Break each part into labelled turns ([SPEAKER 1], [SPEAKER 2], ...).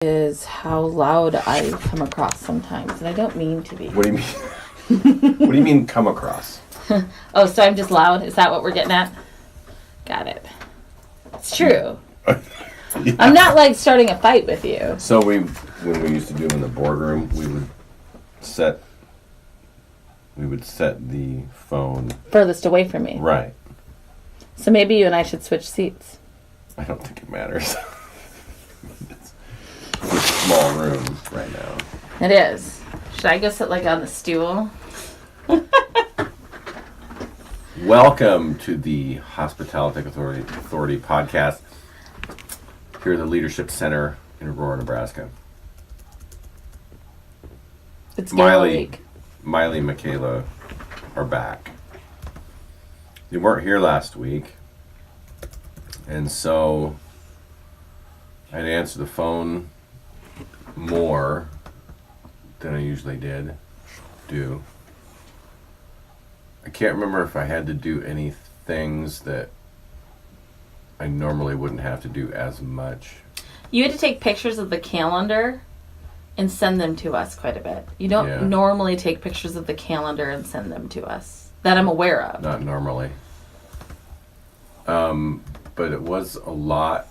[SPEAKER 1] is how loud I come across sometimes, and I don't mean to be.
[SPEAKER 2] What do you mean? What do you mean come across?
[SPEAKER 1] Oh, so I'm just loud? Is that what we're getting at? Got it. It's true. Yeah. I'm not like starting a fight with you.
[SPEAKER 2] So when we used to do in the boardroom, we would set the phone
[SPEAKER 1] furthest away from me.
[SPEAKER 2] Right.
[SPEAKER 1] So maybe you and I should switch seats.
[SPEAKER 2] I don't think it matters. It's a small room right now.
[SPEAKER 1] It is. Should I go sit like on the stool?
[SPEAKER 2] Welcome to the Hospitality Authority podcast here at the Leadership Center in Aurora, Nebraska.
[SPEAKER 1] It's Miley
[SPEAKER 2] and Michaela are back. They weren't here last week, and so I'd answer the phone more than I usually do. I can't remember if I had to do any things that I normally wouldn't have to do as much.
[SPEAKER 1] You had to take pictures of the calendar and send them to us quite a bit. You don't normally take pictures of the calendar and send them to us, that I'm aware of.
[SPEAKER 2] Not normally. But it was a lot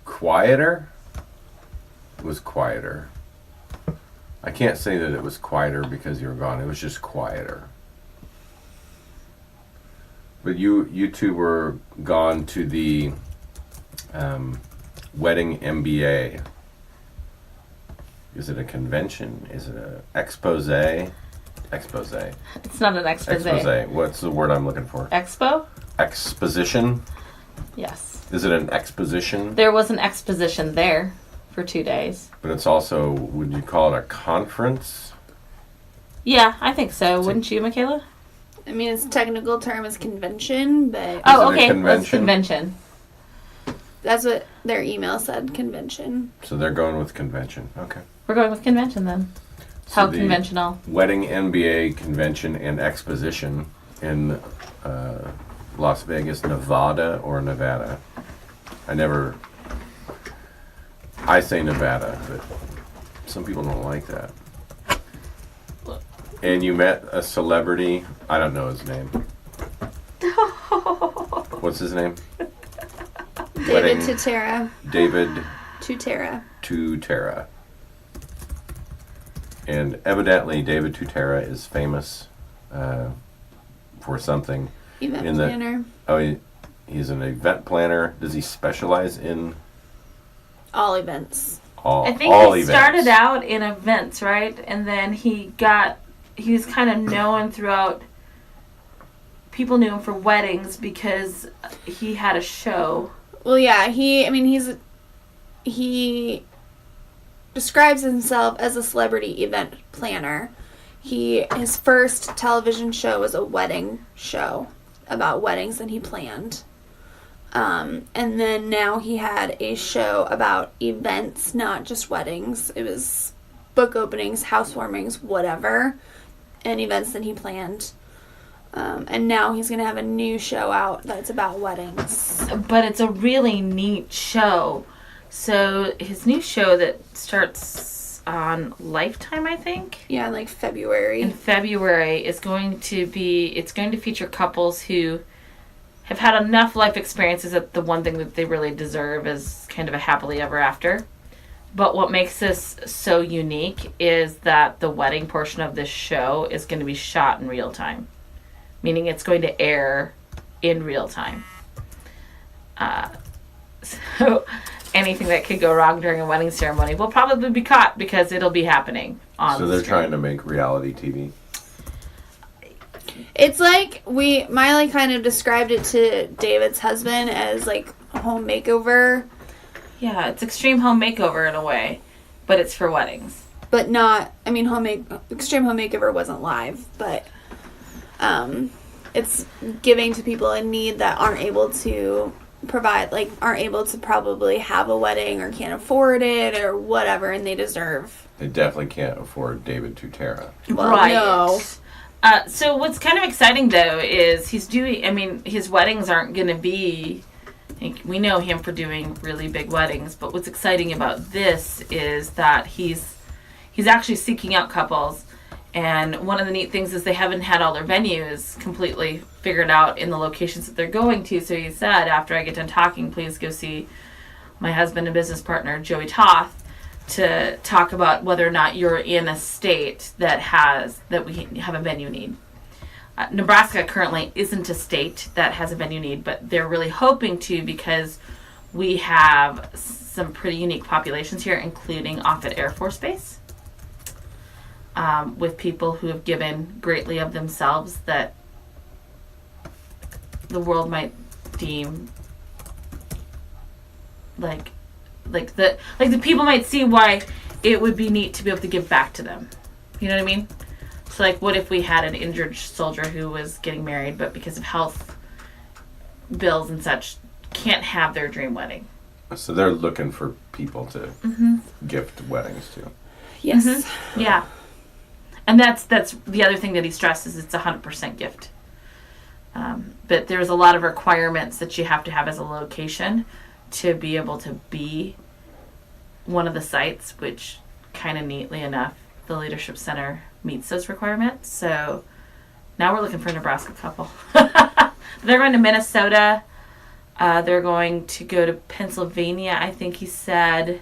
[SPEAKER 2] quieter. It was quieter. I can't say that it was quieter because you were gone. It was just quieter. But you two were gone to the wedding MBA. Is it a convention? Is it an expose? Expose.
[SPEAKER 1] It's not an expose.
[SPEAKER 2] Expose. What's the word I'm looking for?
[SPEAKER 1] Expo?
[SPEAKER 2] Exposition?
[SPEAKER 1] Yes.
[SPEAKER 2] Is it an exposition?
[SPEAKER 1] There was an exposition there for 2 days.
[SPEAKER 2] But it's also, would you call it a conference?
[SPEAKER 1] Yeah, I think so. Wouldn't you, Michaela?
[SPEAKER 3] I mean, its technical term is convention, but...
[SPEAKER 1] Oh, okay. It's convention.
[SPEAKER 3] That's what their email said, convention.
[SPEAKER 2] So they're going with convention. Okay.
[SPEAKER 1] We're going with convention then.
[SPEAKER 2] So
[SPEAKER 1] how conventional?
[SPEAKER 2] Wedding MBA convention and exposition in Las Vegas, Nevada or Nevada. I say Nevada, but some people don't like that. And you met a celebrity. I don't know his name. What's his name?
[SPEAKER 3] David Tutera.
[SPEAKER 2] David
[SPEAKER 3] Tutera.
[SPEAKER 2] And evidently David Tutera is famous for something.
[SPEAKER 3] Event planner.
[SPEAKER 2] He's an event planner. Does he specialize in?
[SPEAKER 3] All events.
[SPEAKER 1] I think he started out in events, right? And then he was kind of known throughout. People knew him for weddings because he had a show.
[SPEAKER 3] Well, yeah, he describes himself as a celebrity event planner. His first television show was a wedding show about weddings that he planned. And then now he had a show about events, not just weddings. It was book openings, housewarmings, whatever, and events that he planned. And now he's going to have a new show out that's about weddings.
[SPEAKER 1] But it's a really neat show. So his new show that starts on Lifetime, I think?
[SPEAKER 3] Yeah, in like February.
[SPEAKER 1] In February it's going to feature couples who have had enough life experiences that the one thing that they really deserve is kind of a happily ever after. But what makes this so unique is that the wedding portion of this show is going to be shot in real time. Meaning it's going to air in real time. So anything that could go wrong during a wedding ceremony will probably be caught because it'll be happening on
[SPEAKER 2] So they're trying to make reality TV?
[SPEAKER 3] It's like Miley kind of described it to David's husband as like a home makeover.
[SPEAKER 1] Yeah, it's extreme home makeover in a way, but it's for weddings.
[SPEAKER 3] But not, extreme home makeover wasn't live, but it's giving to people in need that aren't able to probably have a wedding or can't afford it or whatever, and they deserve.
[SPEAKER 2] They definitely can't afford David Tutera.
[SPEAKER 3] Well,
[SPEAKER 1] right.
[SPEAKER 3] No.
[SPEAKER 1] So what's kind of exciting though is his weddings aren't going to be We know him for doing really big weddings, but what's exciting about this is that he's actually seeking out couples. And one of the neat things is they haven't had all their venues completely figured out in the locations that they're going to. So he said, after I get done talking, please go see my husband and business partner, Joey Toth, to talk about whether or not you're in a state that we have a venue need. Nebraska currently isn't a state that has a venue need, but they're really hoping to, because we have some pretty unique populations here, including Offutt Air Force Base, with people who have given greatly of themselves that the world might deem like the people might see why it would be neat to be able to give back to them. You know what I mean? So, like, what if we had an injured soldier who was getting married, but because of health bills and such, can't have their dream wedding?
[SPEAKER 2] So they're looking for people to gift weddings to.
[SPEAKER 3] Yes.
[SPEAKER 1] Mm-hmm. Yeah. And that's the other thing that he stresses. It's 100% gift. But there's a lot of requirements that you have to have as a location to be able to be one of the sites, which kind of neatly enough, the Leadership Center meets those requirements. So now we're looking for a Nebraska couple. They're going to Minnesota. They're going to go to Pennsylvania, I think he said.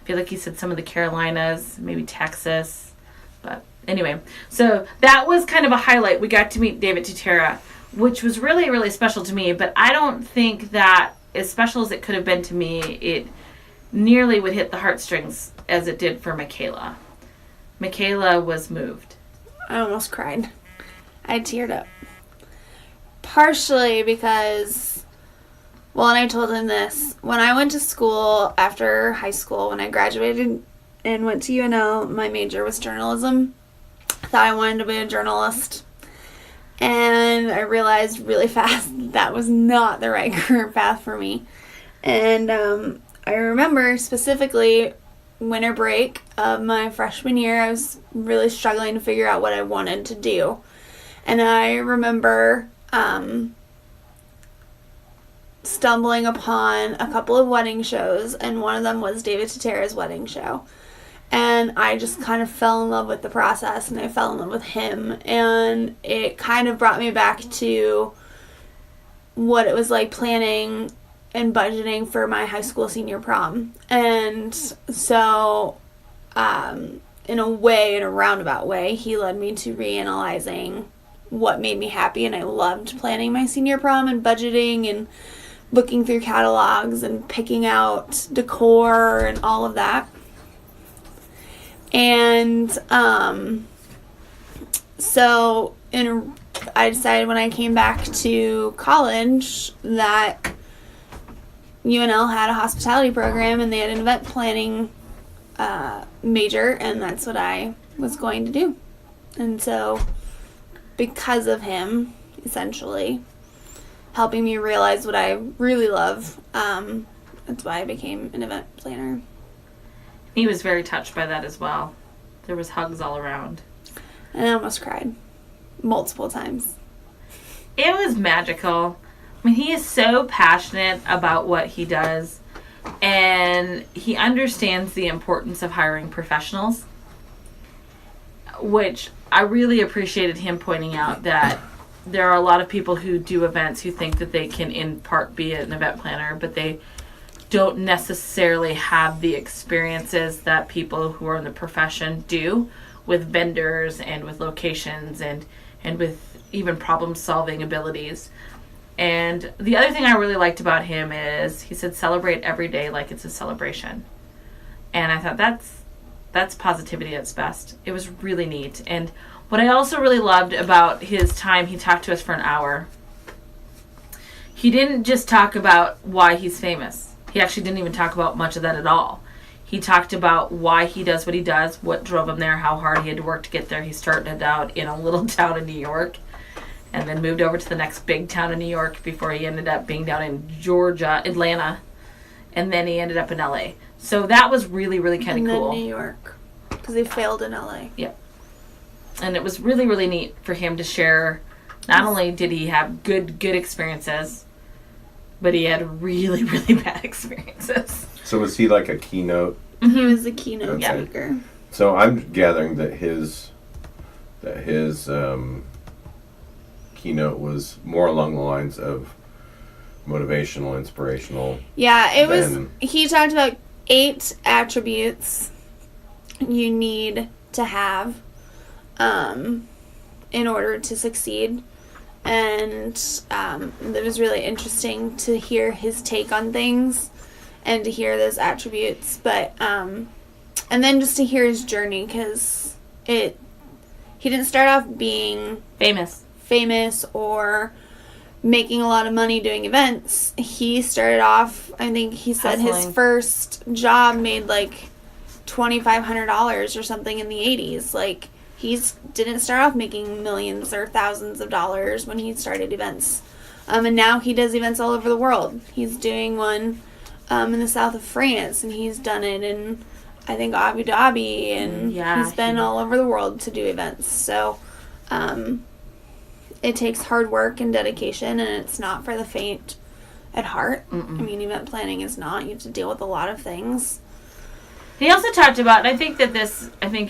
[SPEAKER 1] I feel like he said some of the Carolinas, maybe Texas. But anyway, so that was kind of a highlight. We got to meet David Tutera, which was really, really special to me. But I don't think that, as special as it could have been to me, it nearly would hit the heartstrings as it did for Michaela. Michaela was moved.
[SPEAKER 3] I almost cried. I teared up. Partially because, well, and I told him this, when I went to school after high school, when I graduated and went to UNL, my major was journalism. I thought I wanted to be a journalist. And I realized really fast that was not the right career path for me. And I remember specifically winter break of my freshman year, I was really struggling to figure out what I wanted to do. And I remember stumbling upon a couple of wedding shows, and one of them was David Tutera's wedding show. And I just kind of fell in love with the process, and I fell in love with him. And it kind of brought me back to what it was like planning and budgeting for my high school senior prom. And so, in a way, in a roundabout way, he led me to reanalyzing what made me happy. And I loved planning my senior prom and budgeting and looking through catalogs and picking out decor and all of that. And so I decided when I came back to college that UNL had a hospitality program and they had an event planning major, and that's what I was going to do. And so because of him, essentially, helping me realize what I really love, that's why I became an event planner.
[SPEAKER 1] He was very touched by that as well. There was hugs all around.
[SPEAKER 3] And I almost cried multiple times.
[SPEAKER 1] It was magical. I mean, he is so passionate about what he does, and he understands the importance of hiring professionals, which I really appreciated him pointing out that there are a lot of people who do events who think that they can in part be an event planner, but they don't necessarily have the experiences that people who are in the profession do with vendors and with locations and with even problem-solving abilities. And the other thing I really liked about him is he said celebrate every day like it's a celebration. And I thought that's positivity at its best. It was really neat. And what I also really loved about his time, he talked to us for an hour. He didn't just talk about why he's famous. He actually didn't even talk about much of that at all. He talked about why he does what he does, what drove him there, how hard he had to work to get there. He started out in a little town in New York and then moved over to the next big town in New York before he ended up being down in Georgia, Atlanta, and then he ended up in LA. So that was really, really kind of cool.
[SPEAKER 3] And then New York, because he failed in LA.
[SPEAKER 1] Yep. And it was really, really neat for him to share. Not only did he have good experiences, but he had really, really bad experiences.
[SPEAKER 2] So was he like a keynote?
[SPEAKER 3] He was the keynote
[SPEAKER 2] Okay.
[SPEAKER 3] speaker.
[SPEAKER 2] So I'm gathering that his keynote was more along the lines of motivational, inspirational.
[SPEAKER 3] Yeah, it was.
[SPEAKER 2] Then-
[SPEAKER 3] He talked about 8 attributes you need to have in order to succeed. And it was really interesting to hear his take on things and to hear those attributes. But and then just to hear his journey, because he didn't start off being famous or making a lot of money doing events. He started off, I think he said his
[SPEAKER 1] Hustling.
[SPEAKER 3] first job made like $2,500 or something in the 80s. Like, didn't start off making millions or thousands of dollars when he started events. And now he does events all over the world. He's doing one in the south of France, and he's done it in, I think, Abu Dhabi, and he's been all over the world to do events. So it takes hard work and dedication, and it's not for the faint at heart.
[SPEAKER 1] Mm-mm.
[SPEAKER 3] I mean, event planning is not. You have to deal with a lot of things.
[SPEAKER 1] He also talked about, and I think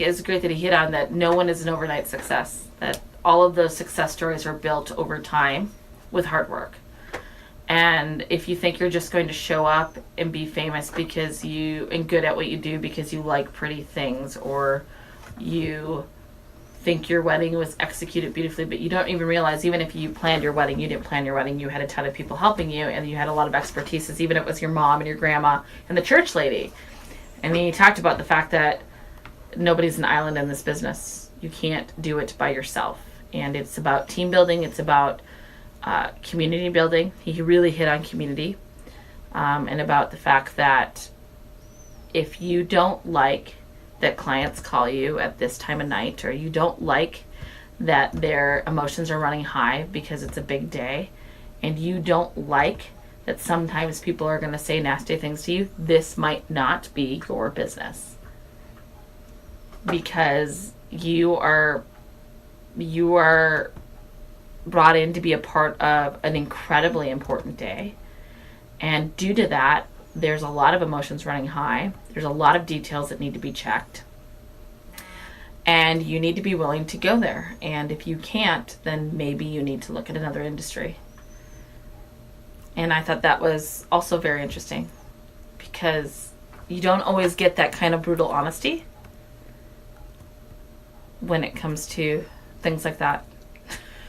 [SPEAKER 1] is great that he hit on, that no one is an overnight success. That all of those success stories are built over time with hard work. And if you think you're just going to show up and be famous and good at what you do because you like pretty things, or you think your wedding was executed beautifully, but you don't even realize, even if you planned your wedding, you didn't plan your wedding, you had a ton of people helping you, and you had a lot of expertise, even if it was your mom and your grandma and the church lady. And he talked about the fact that nobody's an island in this business. You can't do it by yourself. And it's about team building. It's about community building. He really hit on community. And about the fact that if you don't like that clients call you at this time of night, or you don't like that their emotions are running high because it's a big day, and you don't like that sometimes people are going to say nasty things to you, this might not be your business. Because you are brought in to be a part of an incredibly important day. And due to that, there's a lot of emotions running high. There's a lot of details that need to be checked. And you need to be willing to go there. And if you can't, then maybe you need to look at another industry. And I thought that was also very interesting, because you don't always get that kind of brutal honesty when it comes to things like that.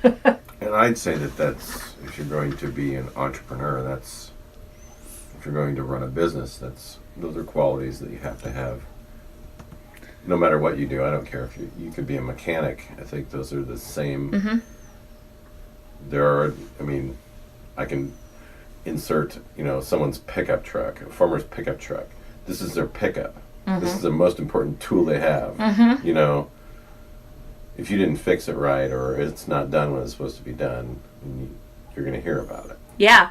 [SPEAKER 2] And I'd say that's, if you're going to be an entrepreneur, if you're going to run a business, those are qualities that you have to have. No matter what you do, I don't care if you could be a mechanic. I think those are the same.
[SPEAKER 1] Mm-hmm.
[SPEAKER 2] I can insert, someone's pickup truck, a farmer's pickup truck. This is their pickup.
[SPEAKER 1] Mm-hmm.
[SPEAKER 2] This is the most important tool they have.
[SPEAKER 1] Mm-hmm.
[SPEAKER 2] If you didn't fix it right, or it's not done when it's supposed to be done, you're going to hear about it.
[SPEAKER 1] Yeah.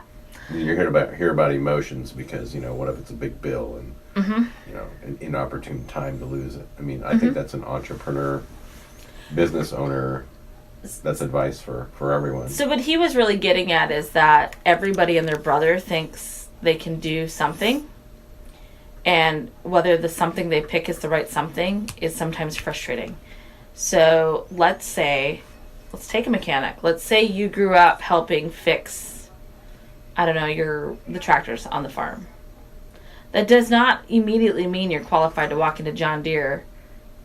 [SPEAKER 2] You're hear about emotions because, what if it's a big bill and, an inopportune time to lose it. I think that's an entrepreneur, business owner, that's advice for everyone.
[SPEAKER 1] So what he was really getting at is that everybody and their brother thinks they can do something, and whether the something they pick is the right something is sometimes frustrating. So let's take a mechanic. Let's say you grew up helping fix, the tractors on the farm. That does not immediately mean you're qualified to walk into John Deere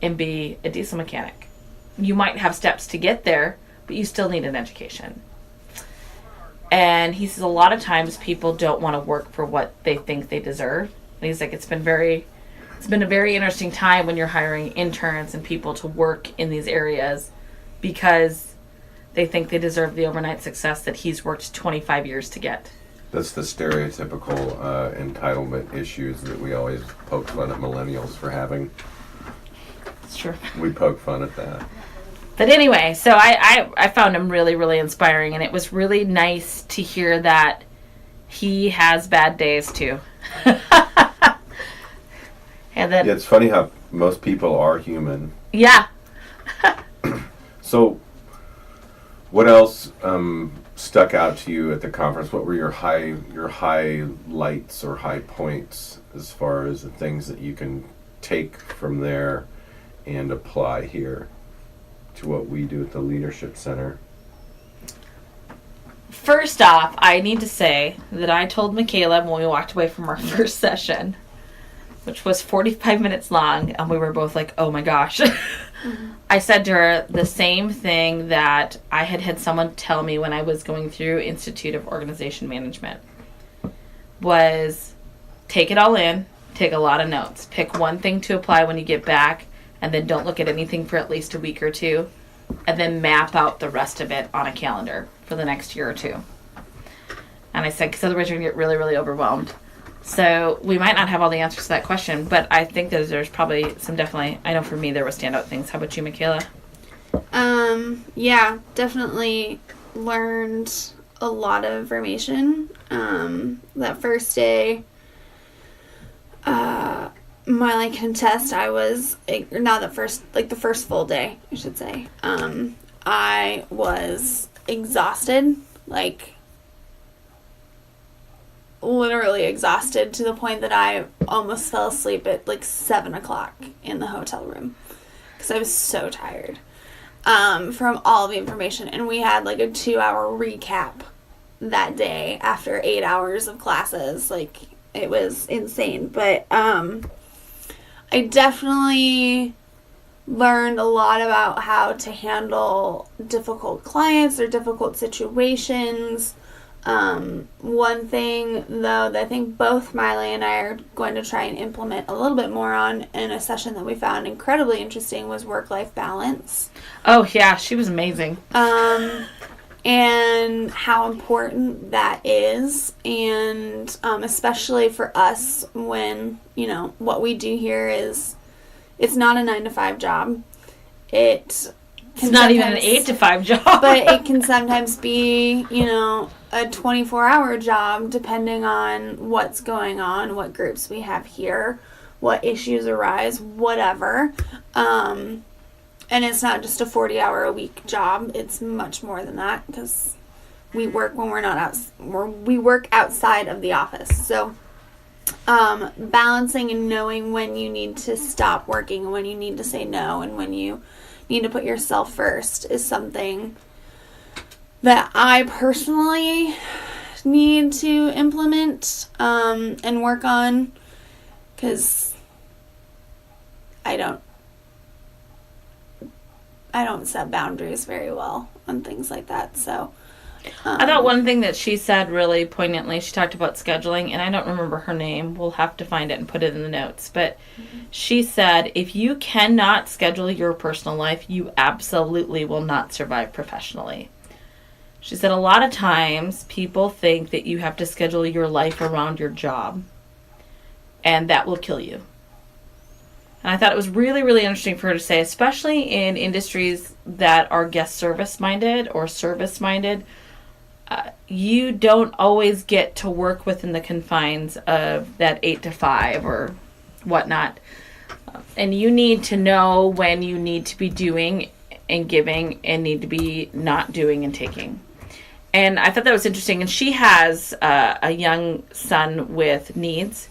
[SPEAKER 1] and be a diesel mechanic. You might have steps to get there, but you still need an education. And he says a lot of times people don't want to work for what they think they deserve. And he's like, it's been a very interesting time when you're hiring interns and people to work in these areas because they think they deserve the overnight success that he's worked 25 years to get.
[SPEAKER 2] That's the stereotypical entitlement issues that we always poke fun at millennials for having.
[SPEAKER 1] It's true.
[SPEAKER 2] We poke fun at that.
[SPEAKER 1] But anyway, so I found him really, really inspiring, and it was really nice to hear that he has bad days too. And then,
[SPEAKER 2] it's funny how most people are human.
[SPEAKER 1] Yeah.
[SPEAKER 2] So, what else stuck out to you at the conference? What were your highlights or high points as far as the things that you can take from there and apply here to what we do at the Leadership Center?
[SPEAKER 1] First off, I need to say that I told Michaela when we walked away from our first session, which was 45 minutes long, and we were both like, oh my gosh. I said to her the same thing that I had someone tell me when I was going through Institute of Organization Management, was take it all in, take a lot of notes, pick one thing to apply when you get back, and then don't look at anything for at least a week or two, and then map out the rest of it on a calendar for the next year or two. And I said, because otherwise you're going to get really, really overwhelmed. So we might not have all the answers to that question, but I think that there's probably some definitely, I know for me there were standout things. How about you, Michaela?
[SPEAKER 3] Yeah, definitely learned a lot of information. That first day, Miley can attest, I was, not the first full day, I should say. I was exhausted, literally exhausted to the point that I almost fell asleep at 7 o'clock in the hotel room because I was so tired from all the information. And we had a 2-hour recap that day after 8 hours of classes. It was insane. But I definitely learned a lot about how to handle difficult clients or difficult situations. One thing, though, that I think both Miley and I are going to try and implement a little bit more on in a session that we found incredibly interesting was work-life balance.
[SPEAKER 1] Oh, yeah, she was amazing.
[SPEAKER 3] And how important that is, and especially for us when, what we do here is, it's not a 9-to-5 job. It's
[SPEAKER 1] not even an 8-to-5 job.
[SPEAKER 3] But it can sometimes be, a 24-hour job depending on what's going on, what groups we have here, what issues arise, whatever. And it's not just a 40-hour-a-week job. It's much more than that because we work when we're not out. We work outside of the office. So balancing and knowing when you need to stop working and when you need to say no and when you need to put yourself first is something that I personally need to implement and work on because I don't set boundaries very well on things like that. So
[SPEAKER 1] I thought one thing that she said really poignantly, she talked about scheduling, and I don't remember her name. We'll have to find it and put it in the notes. But she said, if you cannot schedule your personal life, you absolutely will not survive professionally. She said a lot of times people think that you have to schedule your life around your job, and that will kill you. And I thought it was really, really interesting for her to say, especially in industries that are guest service minded or service minded, you don't always get to work within the confines of that 8-to-5 or whatnot. And you need to know when you need to be doing and giving and need to be not doing and taking. And I thought that was interesting. And she has a young son with needs.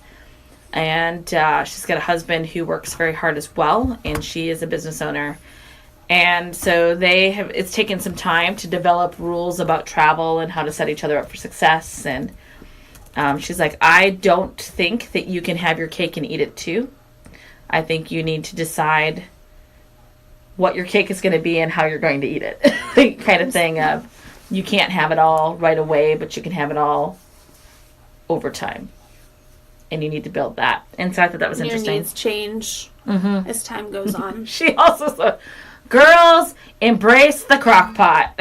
[SPEAKER 1] And she's got a husband who works very hard as well. And she is a business owner. And so it's taken some time to develop rules about travel and how to set each other up for success. And she's like, I don't think that you can have your cake and eat it too. I think you need to decide what your cake is going to be and how you're going to eat it. Kind of thing of, you can't have it all right away, but you can have it all over time. And you need to build that. And so I thought that was interesting.
[SPEAKER 3] Your needs change as time goes on.
[SPEAKER 1] She also said, girls, embrace the crock pot.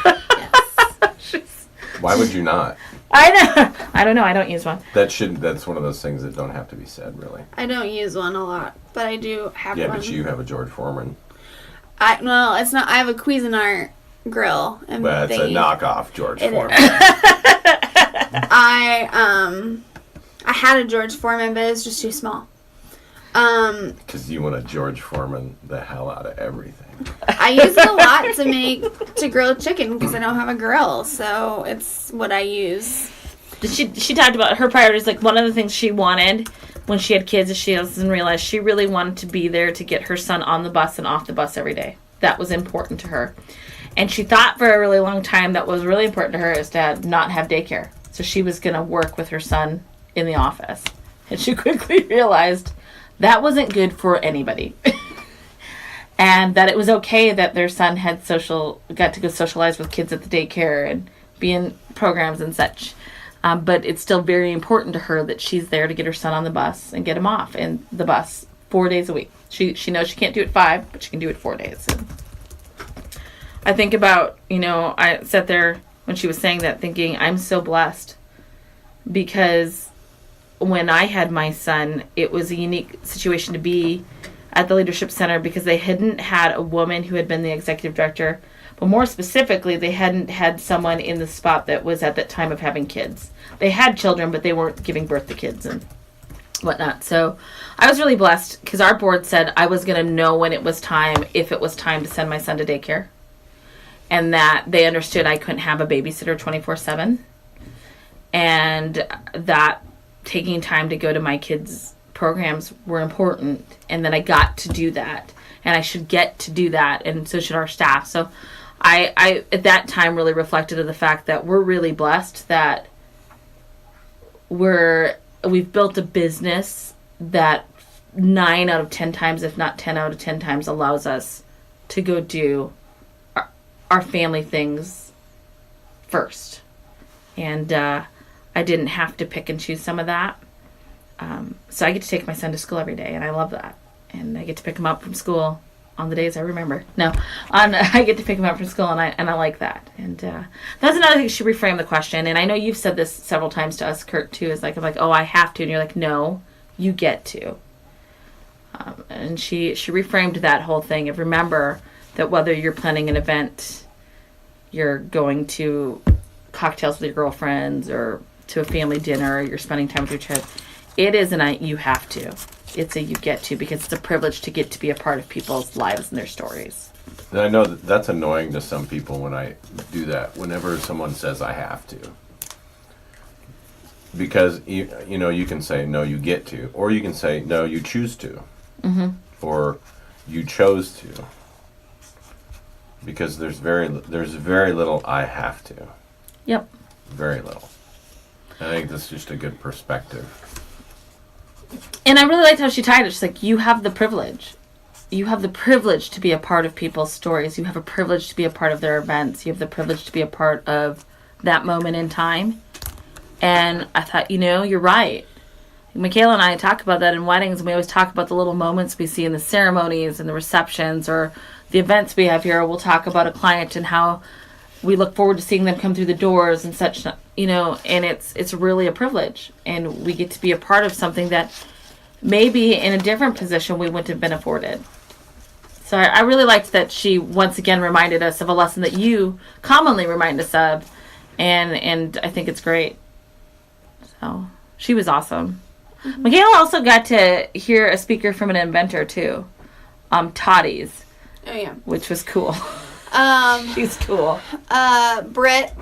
[SPEAKER 3] Yes.
[SPEAKER 2] Why would you not?
[SPEAKER 1] I know. I don't know. I don't use one.
[SPEAKER 2] That's one of those things that don't have to be said, really.
[SPEAKER 3] I don't use one a lot, but I do have one.
[SPEAKER 2] Yeah, but you have a George Foreman.
[SPEAKER 3] Well, it's not. I have a Cuisinart grill. And
[SPEAKER 2] but it's a knockoff George Foreman.
[SPEAKER 3] I had a George Foreman, but it was just too small.
[SPEAKER 2] Because you want to George Foreman the hell out of everything.
[SPEAKER 3] I use it a lot to grill chicken because I don't have a grill, so it's what I use.
[SPEAKER 1] She talked about her priorities. Like, one of the things she wanted when she had kids is she doesn't realize she really wanted to be there to get her son on the bus and off the bus every day. That was important to her. And she thought for a really long time that was really important to her is to not have daycare. So she was going to work with her son in the office. And she quickly realized that wasn't good for anybody. And that it was okay that their son got to go socialize with kids at the daycare and be in programs and such. But it's still very important to her that she's there to get her son on the bus and get him off in the bus 4 days a week. She knows she can't do it 5, but she can do it 4 days. And I think about, I sat there when she was saying that thinking, I'm so blessed because when I had my son, it was a unique situation to be at the Leadership Center because they hadn't had a woman who had been the executive director, but more specifically, they hadn't had someone in the spot that was at that time of having kids. They had children, but they weren't giving birth to kids and whatnot. So I was really blessed because our board said I was going to know when it was time, if it was time to send my son to daycare. And that they understood I couldn't have a babysitter 24/7. And that taking time to go to my kids' programs were important. And that I got to do that. And I should get to do that. And so should our staff. So I at that time really reflected on the fact that we're really blessed that we've built a business that 9 out of 10 times, if not 10 out of 10 times, allows us to go do our family things first. And I didn't have to pick and choose some of that. So I get to take my son to school every day, and I love that. And I get to pick him up from school on the days I remember. I get to pick him up from school, and I like that. And that's another thing she reframed the question. And I know you've said this several times to us, Kurt, too. Is I'm like, oh, I have to, and you're like, no, you get to. And she reframed that whole thing of remember that whether you're planning an event, you're going to cocktails with your girlfriends, or to a family dinner, or you're spending time with your child, it isn't a you have to. It's a you get to, because it's a privilege to get to be a part of people's lives and their stories.
[SPEAKER 2] And I know that's annoying to some people when I do that, whenever someone says I have to. Because, you can say, no, you get to. Or you can say, no, you choose to.
[SPEAKER 1] Mm-hmm.
[SPEAKER 2] Or you chose to. Because there's very little I have to.
[SPEAKER 1] Yep.
[SPEAKER 2] Very little. I think that's just a good perspective.
[SPEAKER 1] And I really liked how she tied it. She's like, you have the privilege. You have the privilege to be a part of people's stories. You have a privilege to be a part of their events. You have the privilege to be a part of that moment in time. And I thought, you're right. Michaela and I talk about that in weddings, and we always talk about the little moments we see in the ceremonies and the receptions or the events we have here. We'll talk about a client and how we look forward to seeing them come through the doors and such, and it's really a privilege. And we get to be a part of something that maybe in a different position we wouldn't have been afforded. So I really liked that she once again reminded us of a lesson that you commonly remind us of, and I think it's great. So she was awesome. Mm-hmm. Michaela also got to hear a speaker from an inventor too, Toddy's.
[SPEAKER 3] Oh yeah,
[SPEAKER 1] which was cool. She's cool.
[SPEAKER 3] Britt.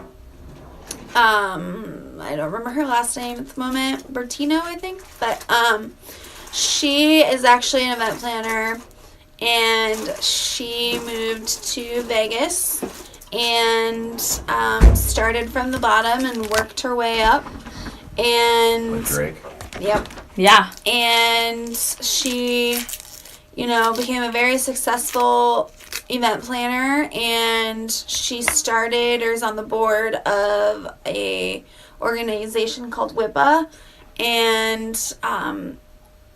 [SPEAKER 3] I don't remember her last name at the moment. Bertino, I think. But she is actually an event planner, and she moved to Vegas and started from the bottom and worked her way up. And
[SPEAKER 2] like Drake.
[SPEAKER 3] Yep.
[SPEAKER 1] Yeah.
[SPEAKER 3] And she, became a very successful event planner, and she started or is on the board of a organization called WIPA, and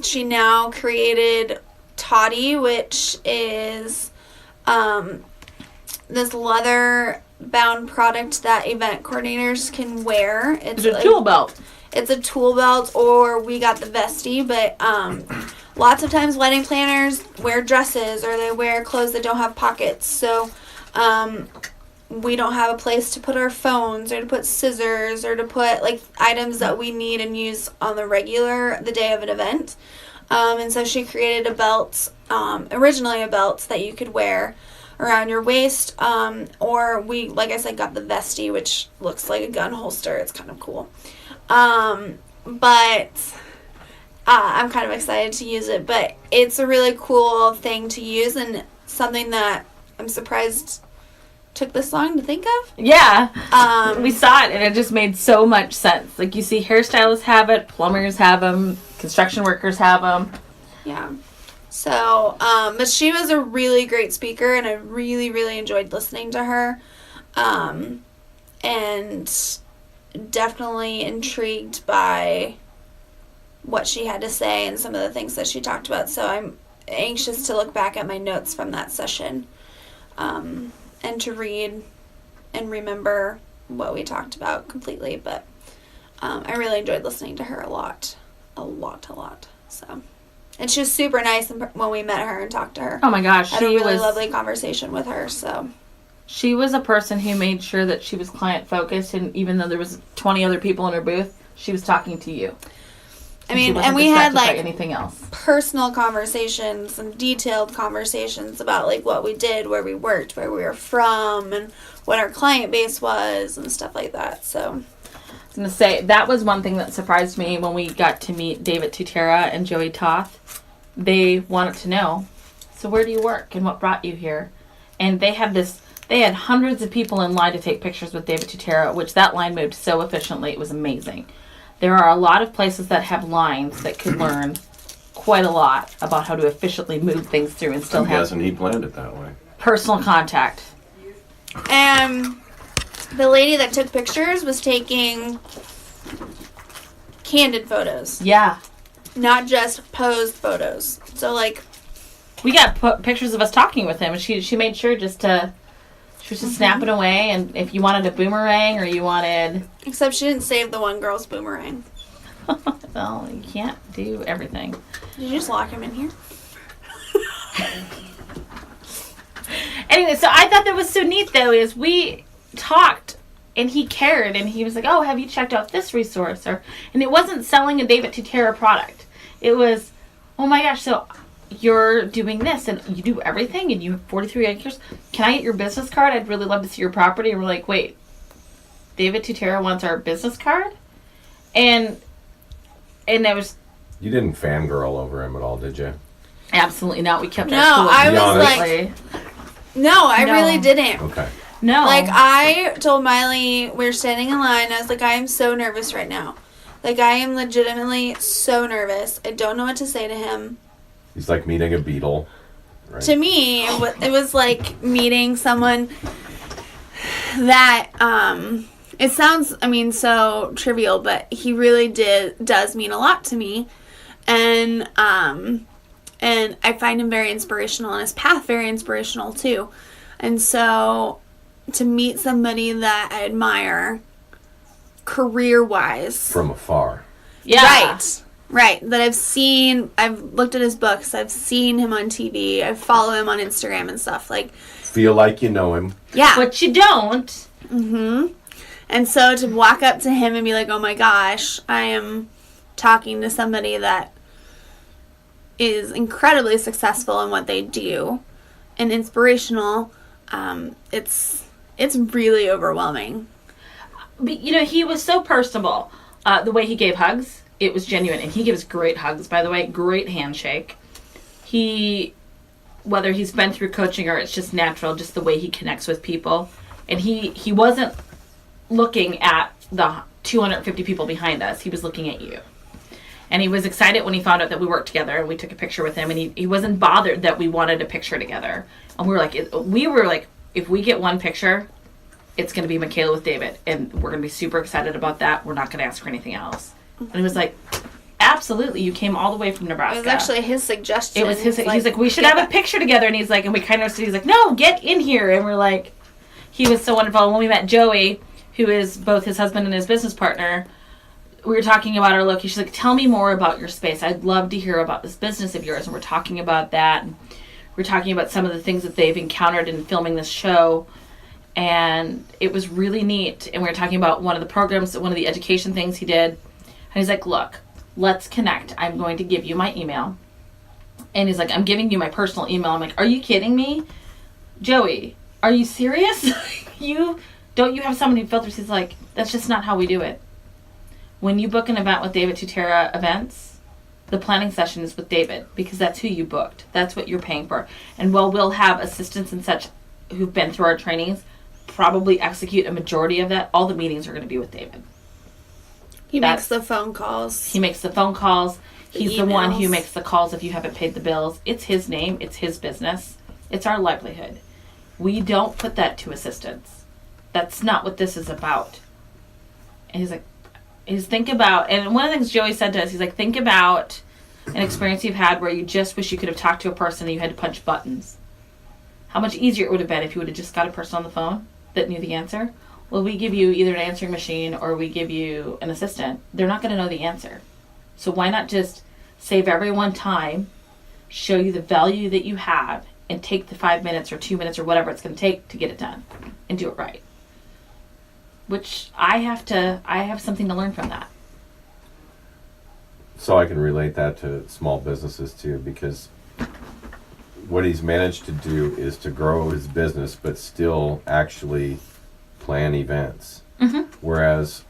[SPEAKER 3] she now created Toddy, which is this leather bound product that event coordinators can wear.
[SPEAKER 1] It's a tool belt.
[SPEAKER 3] It's a tool belt, or we got the vestie, but lots of times wedding planners wear dresses or they wear clothes that don't have pockets. So we don't have a place to put our phones or to put scissors or to put items that we need and use on the day of an event. And so she created a belt, originally a belt that you could wear around your waist, or we, like I said, got the vestie, which looks like a gun holster. It's kind of cool. But I'm kind of excited to use it, but it's a really cool thing to use and something that I'm surprised took this long to think of.
[SPEAKER 1] Yeah. We saw it and it just made so much sense. Like, you see hairstylists have it, plumbers have them, construction workers have them.
[SPEAKER 3] Yeah. So, but she was a really great speaker and I really, really enjoyed listening to her. And definitely intrigued by what she had to say and some of the things that she talked about. So I'm anxious to look back at my notes from that session, and to read and remember what we talked about completely. But I really enjoyed listening to her a lot. So, and she was super nice when we met her and talked to her.
[SPEAKER 1] Oh my gosh,
[SPEAKER 3] I had a really lovely conversation with her. So
[SPEAKER 1] she was a person who made sure that she was client focused, and even though there was 20 other people in her booth, she was talking to you.
[SPEAKER 3] I mean, and we had like
[SPEAKER 1] anything else.
[SPEAKER 3] Personal conversations and detailed conversations about like what we did, where we worked, where we were from, and what our client base was and stuff like that. So
[SPEAKER 1] I was going to say, that was one thing that surprised me when we got to meet David Tutera and Joey Toth. They wanted to know, so where do you work and what brought you here? And they had hundreds of people in line to take pictures with David Tutera, which that line moved so efficiently. It was amazing. There are a lot of places that have lines that could learn quite a lot about how to efficiently move things through and still
[SPEAKER 2] I'm
[SPEAKER 1] have
[SPEAKER 2] guessing he planned it that way.
[SPEAKER 1] personal contact.
[SPEAKER 3] And the lady that took pictures was taking candid photos.
[SPEAKER 1] Yeah.
[SPEAKER 3] Not just posed photos. So, like,
[SPEAKER 1] we got pictures of us talking with him, and she made sure she was just snapping away, and if you wanted a boomerang or you wanted...
[SPEAKER 3] Except she didn't save the one girl's boomerang.
[SPEAKER 1] Well, you can't do everything.
[SPEAKER 3] Did you just lock him in here?
[SPEAKER 1] Anyway, so I thought that was so neat, though, is we talked, and he cared, and he was like, oh, have you checked out this resource? And it wasn't selling a David Tutera product. It was, oh my gosh, so you're doing this, and you do everything, and you have 43 acres. Can I get your business card? I'd really love to see your property. And we're like, wait, David Tutera wants our business card? And there was...
[SPEAKER 2] You didn't fangirl over him at all, did you?
[SPEAKER 1] Absolutely not. We kept our
[SPEAKER 3] No,
[SPEAKER 1] cool.
[SPEAKER 3] I was
[SPEAKER 1] Honestly.
[SPEAKER 3] like... No, I really didn't.
[SPEAKER 2] Okay.
[SPEAKER 1] No.
[SPEAKER 3] Like, I told Miley, we were standing in line, I was like, I am so nervous right now. Like, I am legitimately so nervous. I don't know what to say to him.
[SPEAKER 2] He's like meeting a beetle. Right?
[SPEAKER 3] To me, it was like meeting someone that, it sounds, I mean, so trivial, but he really does mean a lot to me. And I find him very inspirational, and his path very inspirational too. And so to meet somebody that I admire career-wise.
[SPEAKER 2] From afar.
[SPEAKER 1] Yeah.
[SPEAKER 3] Right. That I've looked at his books, I've seen him on TV, I follow him on Instagram and stuff. Like,
[SPEAKER 2] feel like you know him.
[SPEAKER 3] Yeah.
[SPEAKER 1] But you don't.
[SPEAKER 3] Mm-hmm. And so to walk up to him and be like, oh my gosh, I am talking to somebody that is incredibly successful in what they do and inspirational, it's really overwhelming.
[SPEAKER 1] But, he was so personable. The way he gave hugs, it was genuine. And he gives great hugs, by the way. Great handshake. Whether he's been through coaching or it's just natural, just the way he connects with people. And he wasn't looking at the 250 people behind us. He was looking at you. And he was excited when he found out that we worked together, and we took a picture with him, and he wasn't bothered that we wanted a picture together. And we were like, if we get one picture, it's going to be Michaela with David, and we're going to be super excited about that. We're not going to ask for anything else. And he was like, absolutely, you came all the way from Nebraska.
[SPEAKER 3] It was actually his suggestion.
[SPEAKER 1] It was his. He's like, we should have a picture together, and he's like, and we kind of, he's like, no, get in here. And we're like, he was so wonderful. And when we met Joey, who is both his husband and his business partner, we were talking about our location. She's like, tell me more about your space. I'd love to hear about this business of yours. And we're talking about that. And we're talking about some of the things that they've encountered in filming this show. And it was really neat. And we were talking about one of the programs, one of the education things he did. And he's like, look, let's connect. I'm going to give you my email. And he's like, I'm giving you my personal email. I'm like, are you kidding me? Joey, are you serious? Don't you have somebody who filters? He's like, that's just not how we do it. When you book an event with David Tutera Events, the planning session is with David because that's who you booked. That's what you're paying for. And while we'll have assistants and such who've been through our trainings probably execute a majority of that, all the meetings are going to be with David.
[SPEAKER 3] He makes the phone calls.
[SPEAKER 1] He makes the phone calls. He's the one who
[SPEAKER 3] emails.
[SPEAKER 1] makes the calls if you haven't paid the bills. It's his name. It's his business. It's our livelihood. We don't put that to assistants. That's not what this is about. And he's like, think about, and one of the things Joey said to us, he's like, think about an experience you've had where you just wish you could have talked to a person and you had to punch buttons. How much easier it would have been if you would have just got a person on the phone that knew the answer. Well, we give you either an answering machine or we give you an assistant. They're not going to know the answer. So why not just save everyone time, show you the value that you have, and take the 5 minutes or 2 minutes or whatever it's going to take to get it done and do it right. Which I have something to learn from that.
[SPEAKER 2] So I can relate that to small businesses too, because what he's managed to do is to grow his business but still actually plan events.
[SPEAKER 1] Mm-hmm.
[SPEAKER 2] Whereas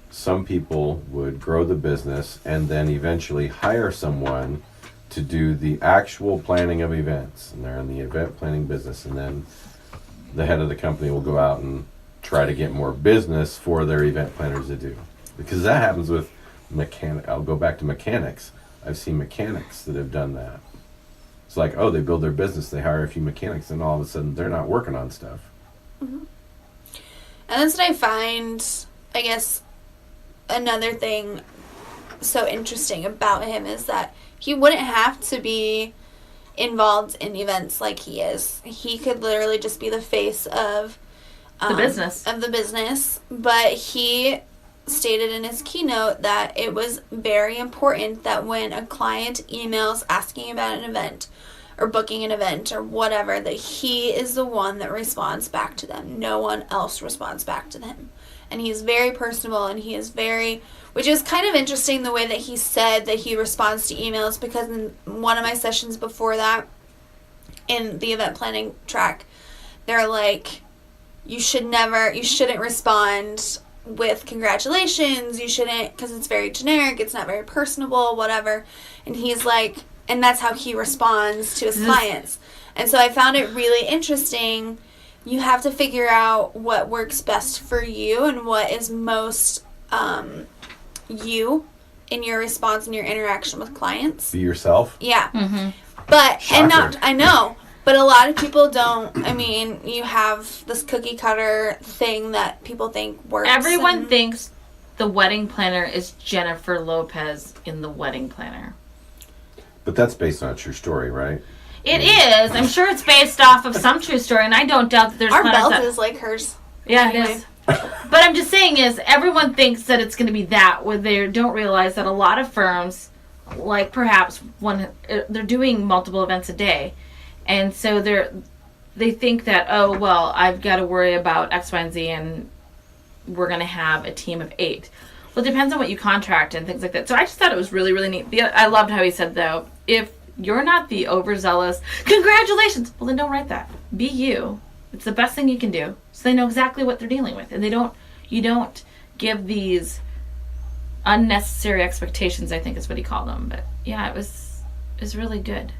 [SPEAKER 2] some people would grow the business and then eventually hire someone to do the actual planning of events, and they're in the event planning business, and then the head of the company will go out and try to get more business for their event planners to do, because that happens with I'll go back to mechanics. I've seen mechanics that have done that. It's like, oh, they build their business, they hire a few mechanics, and all of a sudden they're not working on stuff.
[SPEAKER 3] Mm-hmm. And that's what I find, I guess, another thing so interesting about him is that he wouldn't have to be involved in events like he is. He could literally just be the face of
[SPEAKER 1] the business.
[SPEAKER 3] But he stated in his keynote that it was very important that when a client emails asking about an event or booking an event or whatever, that he is the one that responds back to them. No one else responds back to them. And he's very personable, and he is very, which is kind of interesting the way that he said that he responds to emails, because in one of my sessions before that, in the event planning track, they're like, you shouldn't respond with congratulations, you shouldn't, because it's very generic, it's not very personable, whatever. And he's like, and that's how he responds to his clients. And so I found it really interesting. You have to figure out what works best for you and what is most you in your response and your interaction with clients.
[SPEAKER 2] Be yourself.
[SPEAKER 3] Yeah.
[SPEAKER 1] Mm-hmm.
[SPEAKER 3] But,
[SPEAKER 2] Shocker.
[SPEAKER 3] and not, I know, but a lot of people don't. I mean, you have this cookie cutter thing that people think works.
[SPEAKER 1] Everyone thinks the wedding planner is Jennifer Lopez in The Wedding Planner.
[SPEAKER 2] But that's based on a true story, right?
[SPEAKER 1] It is. I'm sure it's based off of some true story, and I don't doubt that there's
[SPEAKER 3] our
[SPEAKER 1] planners
[SPEAKER 3] belt
[SPEAKER 1] that,
[SPEAKER 3] is like hers.
[SPEAKER 1] Yeah,
[SPEAKER 3] Anyway.
[SPEAKER 1] it is. But I'm just saying is everyone thinks that it's going to be that, where they don't realize that a lot of firms, like perhaps they're doing multiple events a day, and so they think that, oh well, I've got to worry about X, Y, and Z, and we're going to have a team of 8. Well, it depends on what you contract and things like that. So I just thought it was really, really neat. I loved how he said, though, if you're not the overzealous, congratulations, well then don't write that. Be you. It's the best thing you can do, so they know exactly what they're dealing with, and you don't give these unnecessary expectations, I think is what he called them. But yeah, it was really good,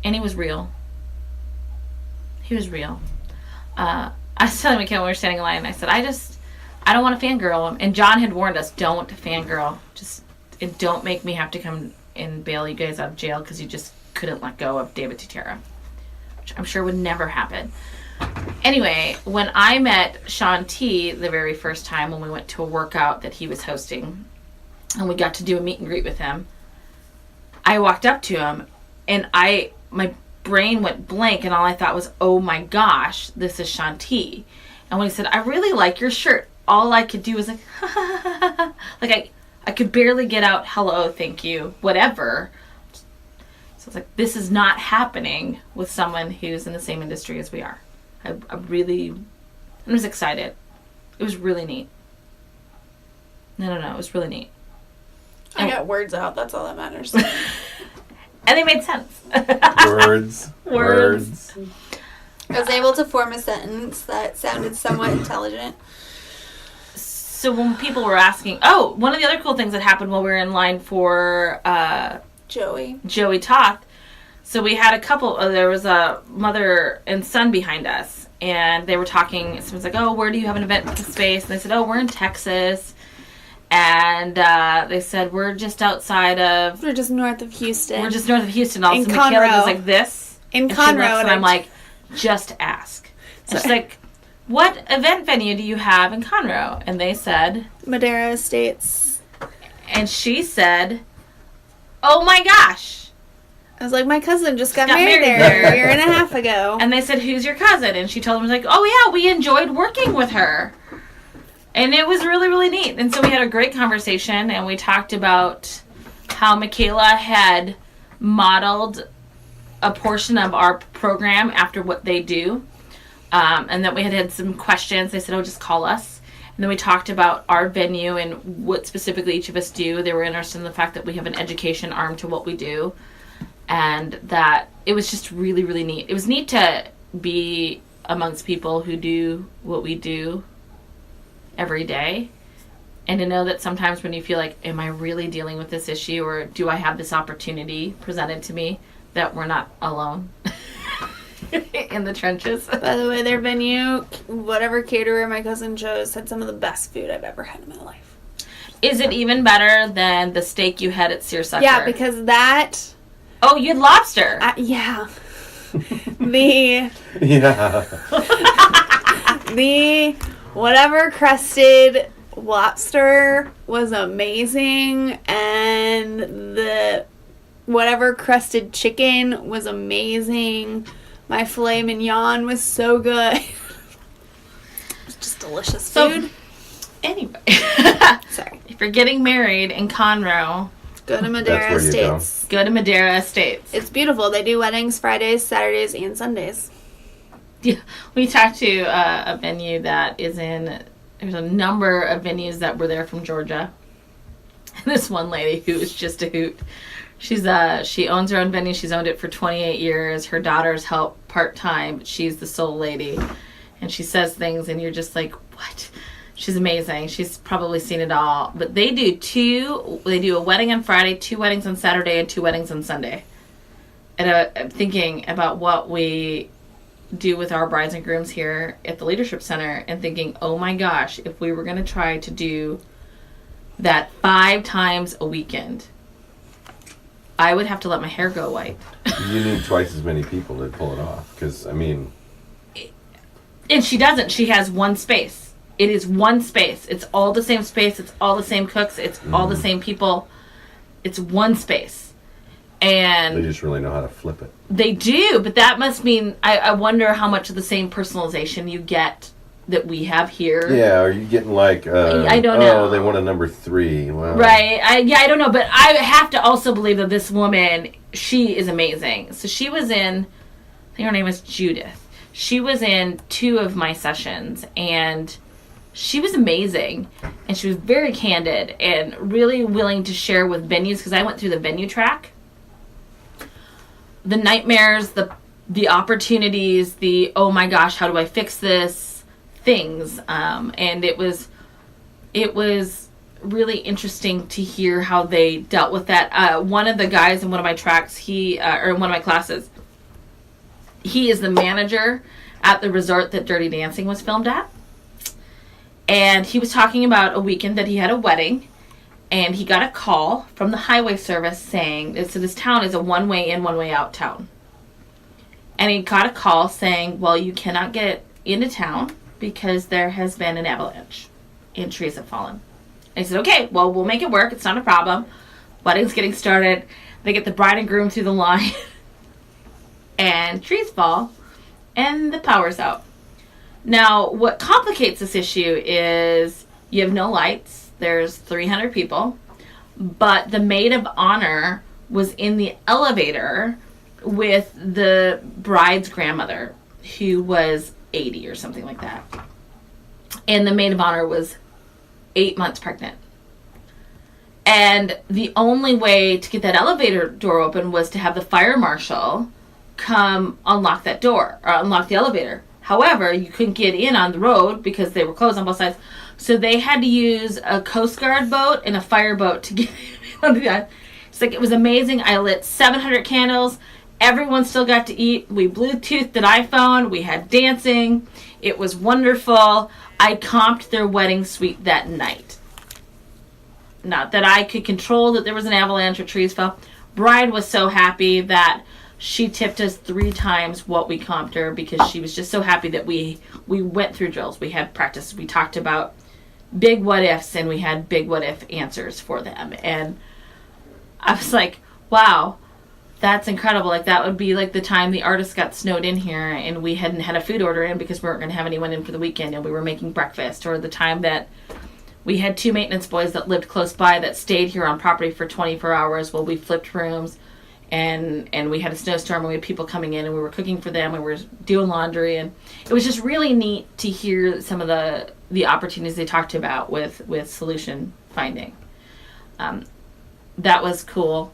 [SPEAKER 1] and he was real. He was real. I was telling McKenna when we were standing in line, and I said, I don't want to fangirl him. And John had warned us, don't fangirl. And don't make me have to come and bail you guys out of jail because you just couldn't let go of David Tutera, which I'm sure would never happen. Anyway, when I met Sean T the very first time when we went to a workout that he was hosting, and we got to do a meet and greet with him, I walked up to him, and my brain went blank, and all I thought was, oh my gosh, this is Sean T. And when he said, I really like your shirt, all I could do was like, like I could barely get out, hello, thank you, whatever. So it's like, this is not happening with someone who's in the same industry as we are. I was excited. It was really neat. No, it was really neat.
[SPEAKER 3] I got words out. That's all that matters.
[SPEAKER 1] And they made sense.
[SPEAKER 2] Words.
[SPEAKER 3] I was able to form a sentence that sounded somewhat intelligent.
[SPEAKER 1] So when people were asking, one of the other cool things that happened while we were in line for Joey Toth. So we had a couple, there was a mother and son behind us, and they were talking. Someone's like, where do you have an event space? And they said, we're in Texas. And they said, we're just outside of...
[SPEAKER 3] We're just north of Houston.
[SPEAKER 1] All of a sudden, Michaela was like, this?
[SPEAKER 3] In Conroe.
[SPEAKER 1] And I'm like, just ask. And she's like, what event venue do you have in Conroe? And they said...
[SPEAKER 3] Madera Estates.
[SPEAKER 1] And she said, oh my gosh.
[SPEAKER 3] I was like, my cousin just got married there a year and a half ago.
[SPEAKER 1] And they said, who's your cousin? And she told them, like, oh yeah, we enjoyed working with her. And it was really, really neat. And so we had a great conversation, and we talked about how Michaela had modeled a portion of our program after what they do. And that we had some questions. They said, just call us. And then we talked about our venue and what specifically each of us do. They were interested in the fact that we have an education arm to what we do. And that it was just really, really neat. It was neat to be amongst people who do what we do every day, and to know that sometimes when you feel like, am I really dealing with this issue, or do I have this opportunity presented to me, that we're not alone in the trenches.
[SPEAKER 3] By the way, their venue, whatever caterer my cousin chose, had some of the best food I've ever had in my life.
[SPEAKER 1] Is it even better than the steak you had at Searsucker?
[SPEAKER 3] Yeah, because that...
[SPEAKER 1] Oh, you had lobster.
[SPEAKER 3] Yeah. The whatever crusted lobster was amazing, and the whatever crusted chicken was amazing. My filet mignon was so good. It was just delicious food.
[SPEAKER 1] Anyway.
[SPEAKER 3] Sorry.
[SPEAKER 1] If you're getting married in Conroe,
[SPEAKER 3] go to Madera Estates.
[SPEAKER 1] Go to Madera Estates.
[SPEAKER 3] It's beautiful. They do weddings Fridays, Saturdays, and Sundays.
[SPEAKER 1] Yeah, we talked to a venue that is in... There's a number of venues that were there from Georgia. And this one lady who is just a hoot. She owns her own venue. She's owned it for 28 years. Her daughters help part-time, but she's the sole lady. And she says things, and you're just like, what? She's amazing. She's probably seen it all. But they do a wedding on Friday, 2 weddings on Saturday, and 2 weddings on Sunday. And I'm thinking about what we do with our brides and grooms here at the Leadership Center, and thinking, oh my gosh, if we were going to try to do that 5 times a weekend, I would have to let my hair go white.
[SPEAKER 2] You need twice as many people to pull it off, because, I mean...
[SPEAKER 1] And she doesn't. She has one space. It is one space. It's all the same space. It's all the same cooks. It's all the same people. It's one space. And
[SPEAKER 2] they just really know how to flip it.
[SPEAKER 1] They do, but that must mean, I wonder how much of the same personalization you get that we have here.
[SPEAKER 2] Yeah, are you getting like,
[SPEAKER 1] I don't know.
[SPEAKER 2] Oh, they want a number 3. Well,
[SPEAKER 1] right. I don't know, but I have to also believe that this woman, she is amazing. So she was in, I think her name is Judith. She was in 2 of my sessions, and she was amazing. And she was very candid and really willing to share with venues, because I went through the venue track. The nightmares, the opportunities, the, oh my gosh, how do I fix this, things. And it was really interesting to hear how they dealt with that. One of the guys in one of my tracks, or in one of my classes, he is the manager at the resort that Dirty Dancing was filmed at. And he was talking about a weekend that he had a wedding. And he got a call from the highway service saying, so this town is a one-way in, one-way out town. And he got a call saying, well, you cannot get into town because there has been an avalanche and trees have fallen. And he said, okay, well, we'll make it work. It's not a problem. Wedding's getting started. They get the bride and groom through the line. And trees fall. And the power's out. Now, what complicates this issue is you have no lights. There's 300 people, but the maid of honor was in the elevator with the bride's grandmother, who was 80 or something like that. And the maid of honor was 8 months pregnant. And the only way to get that elevator door open was to have the fire marshal come unlock that door, or unlock the elevator. However, you couldn't get in on the road because they were closed on both sides. So they had to use a Coast Guard boat and a fire boat to get on that. It's like, it was amazing. I lit 700 candles. Everyone still got to eat. We Bluetoothed an iPhone. We had dancing. It was wonderful. I comped their wedding suite that night. Not that I could control that there was an avalanche or trees fell. Bride was so happy that she tipped us 3 times what we comped her, because she was just so happy that we went through drills. We had practice. We talked about big what ifs, and we had big what if answers for them. And I was like, wow, that's incredible. Like, that would be like the time the artist got snowed in here and we hadn't had a food order in because we weren't going to have anyone in for the weekend and we were making breakfast, or the time that we had 2 maintenance boys that lived close by that stayed here on property for 24 hours while we flipped rooms, and we had a snowstorm and we had people coming in and we were cooking for them and we were doing laundry, and it was just really neat to hear some of the opportunities they talked about with solution finding. That was cool.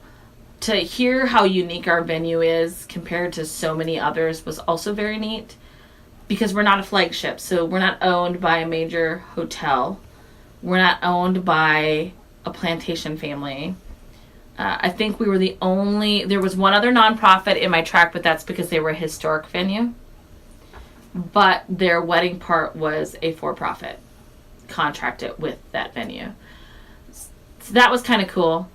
[SPEAKER 1] To hear how unique our venue is compared to so many others was also very neat, because we're not a flagship, so we're not owned by a major hotel. We're not owned by a plantation family. I think we were the only... There was one other nonprofit in my track, but that's because they were a historic venue. But their wedding part was a for-profit, contracted with that venue. So that was kind of cool.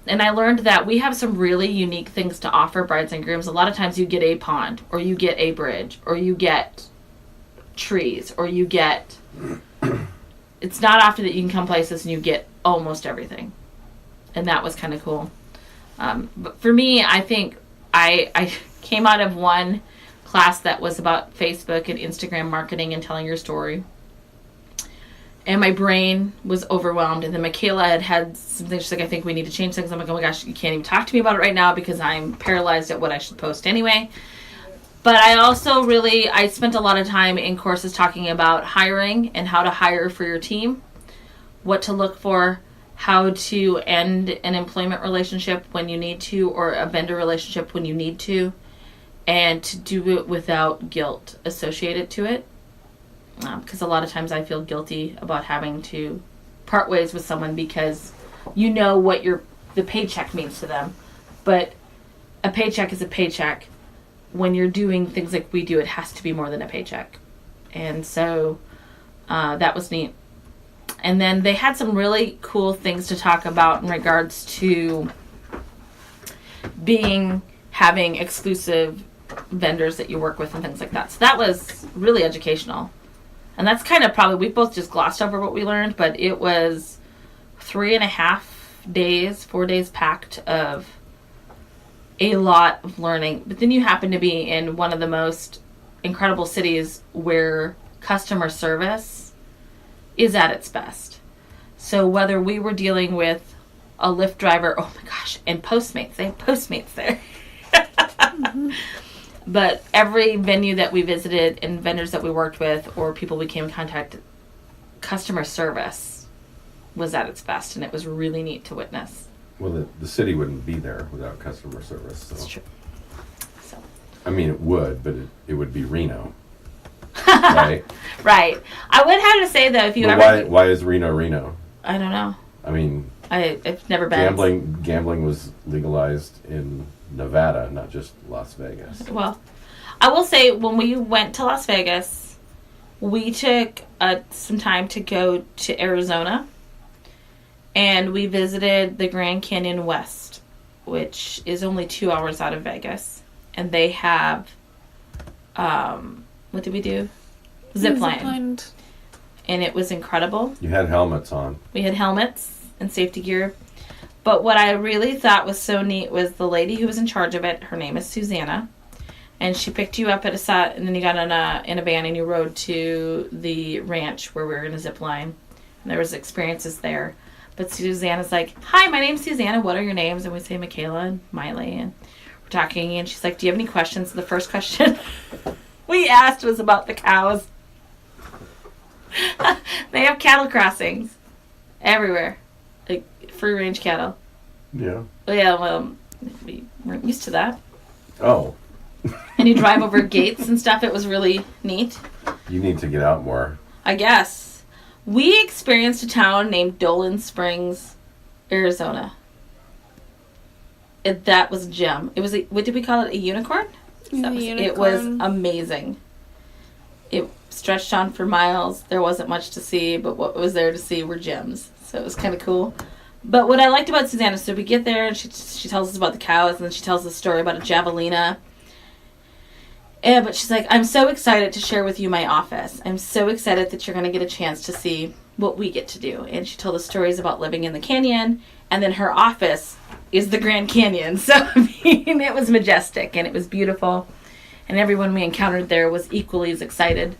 [SPEAKER 1] And I learned that we have some really unique things to offer brides and grooms. A lot of times you get a pond, or you get a bridge, or you get trees, or you get... It's not often that you can come places and you get almost everything. And that was kind of cool. But for me, I think I came out of one class that was about Facebook and Instagram marketing and telling your story. And my brain was overwhelmed. And then Michaela had some things. She's like, I think we need to change things. I'm like, oh my gosh, you can't even talk to me about it right now because I'm paralyzed at what I should post anyway. But I also I spent a lot of time in courses talking about hiring and how to hire for your team, what to look for, how to end an employment relationship when you need to, or a vendor relationship when you need to, and to do it without guilt associated to it. Because a lot of times I feel guilty about having to part ways with someone because you know what the paycheck means to them. But a paycheck is a paycheck. When you're doing things like we do, it has to be more than a paycheck. And so that was neat. And then they had some really cool things to talk about in regards to having exclusive vendors that you work with and things like that. So that was really educational. And that's kind of probably, we both just glossed over what we learned, but it was 3.5 days, 4 days packed of a lot of learning. But then you happen to be in one of the most incredible cities where customer service is at its best. So whether we were dealing with a Lyft driver, oh my gosh, and Postmates, they have Postmates there. Mm-hmm. But every venue that we visited and vendors that we worked with or people we came in contact, customer service was at its best, and it was really neat to witness.
[SPEAKER 2] Well, the city wouldn't be there without customer service. So.
[SPEAKER 1] That's true. So.
[SPEAKER 2] I mean, it would, but it would be Reno, right?
[SPEAKER 1] Right. I would have to say though, if you
[SPEAKER 2] but
[SPEAKER 1] ever
[SPEAKER 2] why is Reno?
[SPEAKER 1] I don't know.
[SPEAKER 2] I mean,
[SPEAKER 1] I've never been.
[SPEAKER 2] Gambling was legalized in Nevada, not just Las Vegas.
[SPEAKER 1] Well, I will say when we went to Las Vegas, we took some time to go to Arizona. And we visited the Grand Canyon West, which is only 2 hours out of Vegas. And they have, what did we do? Zipline. And it was incredible.
[SPEAKER 2] You had helmets on. We had helmets
[SPEAKER 1] and safety gear. But what I really thought was so neat was the lady who was in charge of it. Her name is Susanna. And she picked you up at a set, and then you got in a van and you rode to the ranch where we were in a zip line. And there was experiences there. But Susanna's like, hi, my name's Susanna. What are your names? And we say Michaela and Miley. And we're talking. And she's like, do you have any questions? The first question we asked was about the cows. They have cattle crossings everywhere. Like free range cattle.
[SPEAKER 2] Yeah.
[SPEAKER 1] Yeah, well, we weren't used to that.
[SPEAKER 2] Oh.
[SPEAKER 1] And you drive over gates and stuff. It was really neat.
[SPEAKER 2] You need to get out more.
[SPEAKER 1] I guess. We experienced a town named Dolan Springs, Arizona. That was a gem. It was what did we call it? A unicorn? It was amazing. It stretched on for miles. There wasn't much to see, but what was there to see were gems. So it was kind of cool. But what I liked about Susanna, so we get there and she tells us about the cows, and then she tells us a story about a javelina. But she's like, I'm so excited to share with you my office. I'm so excited that you're going to get a chance to see what we get to do. And she told us stories about living in the canyon, and then her office is the Grand Canyon. So, I mean, it was majestic, and it was beautiful. And everyone we encountered there was equally as excited.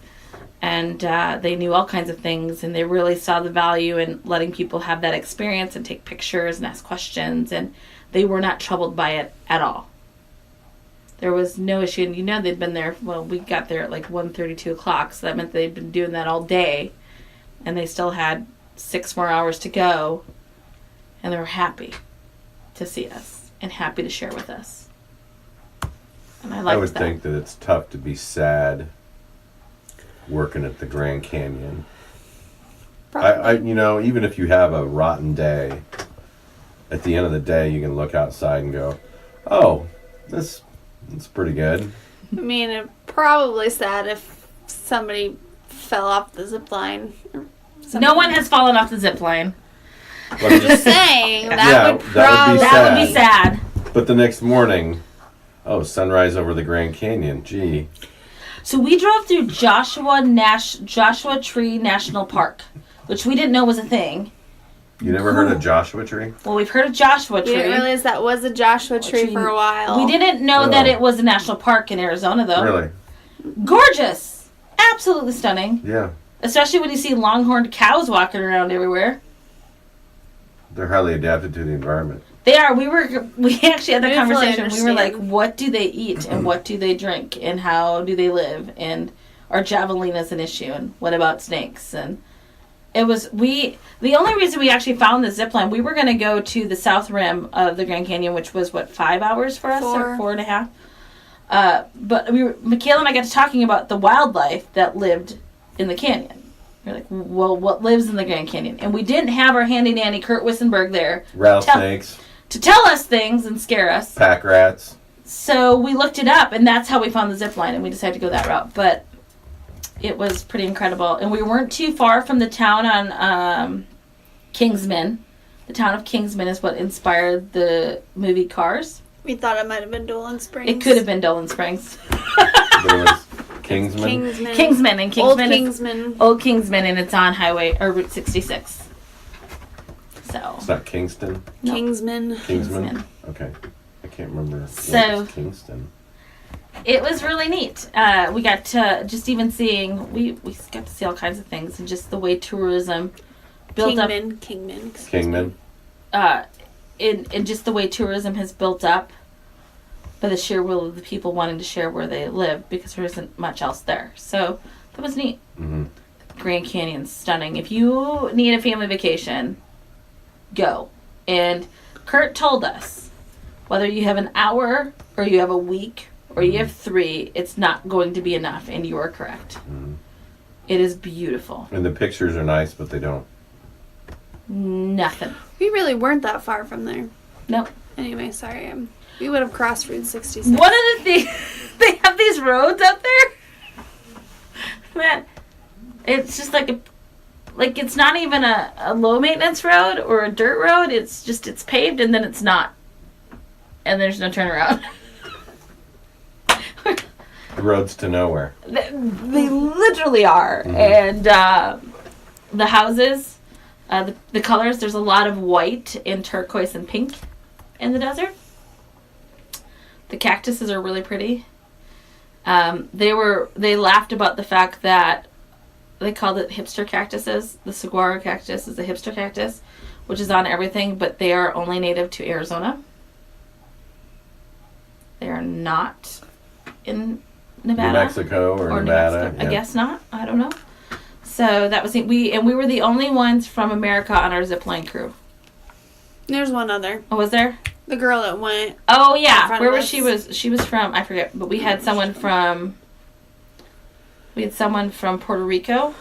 [SPEAKER 1] And they knew all kinds of things, and they really saw the value in letting people have that experience and take pictures and ask questions. And they were not troubled by it at all. There was no issue. And, they'd been there. Well, we got there at like 1:30, 2 o'clock. So that meant they'd been doing that all day. And they still had 6 more hours to go. And they were happy to see us and happy to share with us. And I
[SPEAKER 2] would think that it's tough to be sad working at the Grand Canyon. Even if you have a rotten day, at the end of the day, you can look outside and go, oh, that's pretty good.
[SPEAKER 3] I mean, it's probably sad if somebody fell off the zip line.
[SPEAKER 1] No one has fallen off the zip line.
[SPEAKER 3] I'm just saying, that
[SPEAKER 1] would be sad.
[SPEAKER 2] But the next morning, sunrise over the Grand Canyon. Gee.
[SPEAKER 1] So we drove through Joshua Tree National Park, which we didn't know was a thing.
[SPEAKER 2] You never heard of Joshua Tree?
[SPEAKER 1] Well, we've heard of Joshua Tree.
[SPEAKER 3] We didn't realize that was a Joshua Tree for a while.
[SPEAKER 1] We didn't know that it was a national park in Arizona, though.
[SPEAKER 2] Really?
[SPEAKER 1] Gorgeous. Absolutely stunning.
[SPEAKER 2] Yeah.
[SPEAKER 1] Especially when you see longhorned cows walking around everywhere.
[SPEAKER 2] They're highly adapted to the environment.
[SPEAKER 1] They are. We actually had that conversation. We were like, what do they eat and what do they drink and how do they live? And are javelinas an issue? And what about snakes? And it was, the only reason we actually found the zip line, we were going to go to the south rim of the Grand Canyon, which was 5 hours for us?
[SPEAKER 3] 4.
[SPEAKER 1] Or 4.5? But Michaela and I got to talking about the wildlife that lived in the canyon. We're like, well, what lives in the Grand Canyon? And we didn't have our handy dandy Kurt Wissenberg there.
[SPEAKER 2] Rattlesnakes.
[SPEAKER 1] To tell us things and scare us.
[SPEAKER 2] Pack rats.
[SPEAKER 1] So we looked it up, and that's how we found the zip line, and we decided to go that route. But it was pretty incredible. And we weren't too far from the town on Kingsman. The town of Kingsman is what inspired the movie Cars.
[SPEAKER 3] We thought it might have been Dolan Springs.
[SPEAKER 1] It could have been Dolan Springs.
[SPEAKER 2] But it was Kingsman?
[SPEAKER 1] Kingsman. And Kingsman
[SPEAKER 3] Old
[SPEAKER 1] Kingsman, and it's on Route 66. So.
[SPEAKER 2] It's not Kingston?
[SPEAKER 3] No. Kingsman.
[SPEAKER 2] Okay. I can't remember.
[SPEAKER 1] So.
[SPEAKER 2] Kingston.
[SPEAKER 1] It was really neat. We got to just even seeing, we got to see all kinds of things, and just the way tourism built up.
[SPEAKER 3] Kingman.
[SPEAKER 1] In just the way tourism has built up by the sheer will of the people wanting to share where they live, because there isn't much else there. So that was neat.
[SPEAKER 2] Mm-hmm.
[SPEAKER 1] Grand Canyon's stunning. If you need a family vacation, go. And Kurt told us, whether you have an hour or you have a week or you have 3, it's not going to be enough, and you are correct.
[SPEAKER 2] Mm-hmm.
[SPEAKER 1] It is beautiful.
[SPEAKER 2] And the pictures are nice, but they don't.
[SPEAKER 1] Nothing.
[SPEAKER 3] We really weren't that far from there.
[SPEAKER 1] Nope.
[SPEAKER 3] Anyway, sorry. We would have crossed Route 66.
[SPEAKER 1] One of the things, they have these roads out there. Man, it's just like it's not even a low maintenance road or a dirt road. It's paved and then it's not. And there's no turnaround.
[SPEAKER 2] The roads to nowhere.
[SPEAKER 1] They literally are. Mm-hmm. And the houses, the colors, there's a lot of white and turquoise and pink in the desert. The cactuses are really pretty. They laughed about the fact that they called it hipster cactuses. The saguaro cactus is a hipster cactus, which is on everything, but they are only native to Arizona. They are not in Nevada.
[SPEAKER 2] New Mexico or Nevada.
[SPEAKER 1] Yeah. I guess not. I don't know. So that was it. We were the only ones from America on our zipline crew.
[SPEAKER 3] There's one other.
[SPEAKER 1] Oh, was there?
[SPEAKER 3] The girl that went.
[SPEAKER 1] Oh,
[SPEAKER 3] in
[SPEAKER 1] yeah.
[SPEAKER 3] front
[SPEAKER 1] Where
[SPEAKER 3] of
[SPEAKER 1] was
[SPEAKER 3] us.
[SPEAKER 1] she was from? I forget. But we had someone from Puerto Rico.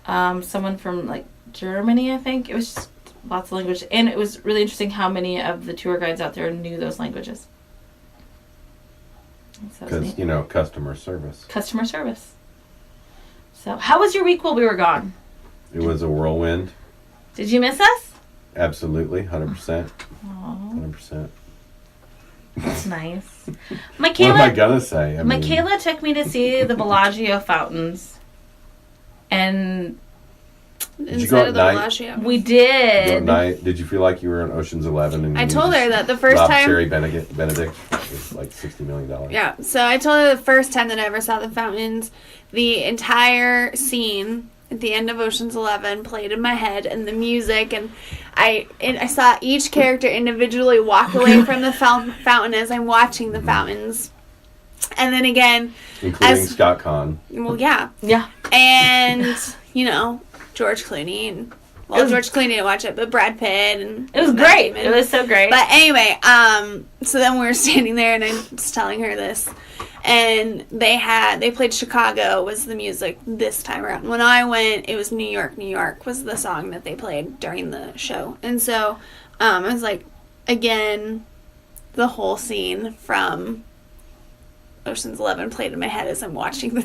[SPEAKER 1] Someone from, like, Germany, I think. It was just lots of language. And it was really interesting how many of the tour guides out there knew those languages.
[SPEAKER 2] Because, customer service.
[SPEAKER 1] Customer service. So, how was your week while we were gone?
[SPEAKER 2] It was a whirlwind.
[SPEAKER 1] Did you miss us?
[SPEAKER 2] Absolutely, 100%.
[SPEAKER 1] Aww,
[SPEAKER 2] 100%.
[SPEAKER 1] that's nice.
[SPEAKER 2] What am I gonna say?
[SPEAKER 1] Michaela took me to see the Bellagio fountains. And
[SPEAKER 2] Did you go at
[SPEAKER 3] Inside of the
[SPEAKER 2] night?
[SPEAKER 3] Bellagio.
[SPEAKER 1] we
[SPEAKER 2] Go at
[SPEAKER 1] did.
[SPEAKER 2] night. Did you feel like you were in Ocean's 11? And
[SPEAKER 3] I
[SPEAKER 2] you
[SPEAKER 3] told
[SPEAKER 2] just
[SPEAKER 3] her that the first
[SPEAKER 2] robbed
[SPEAKER 3] time.
[SPEAKER 2] Sherry Benedict was like $60 million.
[SPEAKER 3] Yeah, so I told her the first time that I ever saw the fountains, the entire scene at the end of Ocean's 11 played in my head, and the music, and I saw each character individually walk away from the fountain as I'm watching the fountains. And then again,
[SPEAKER 2] Including Scott Conn.
[SPEAKER 3] well, yeah.
[SPEAKER 1] Yeah.
[SPEAKER 3] And, George Clooney, and, George Clooney didn't watch it, but Brad Pitt, and
[SPEAKER 1] It was
[SPEAKER 3] Matt
[SPEAKER 1] great.
[SPEAKER 3] Damon.
[SPEAKER 1] It was so great.
[SPEAKER 3] But anyway, so then we were standing there, and I'm just telling her this, and they played Chicago was the music this time around. When I went, it was New York, New York was the song that they played during the show. And so, I was like, again, the whole scene from Ocean's 11 played in my head as I'm watching the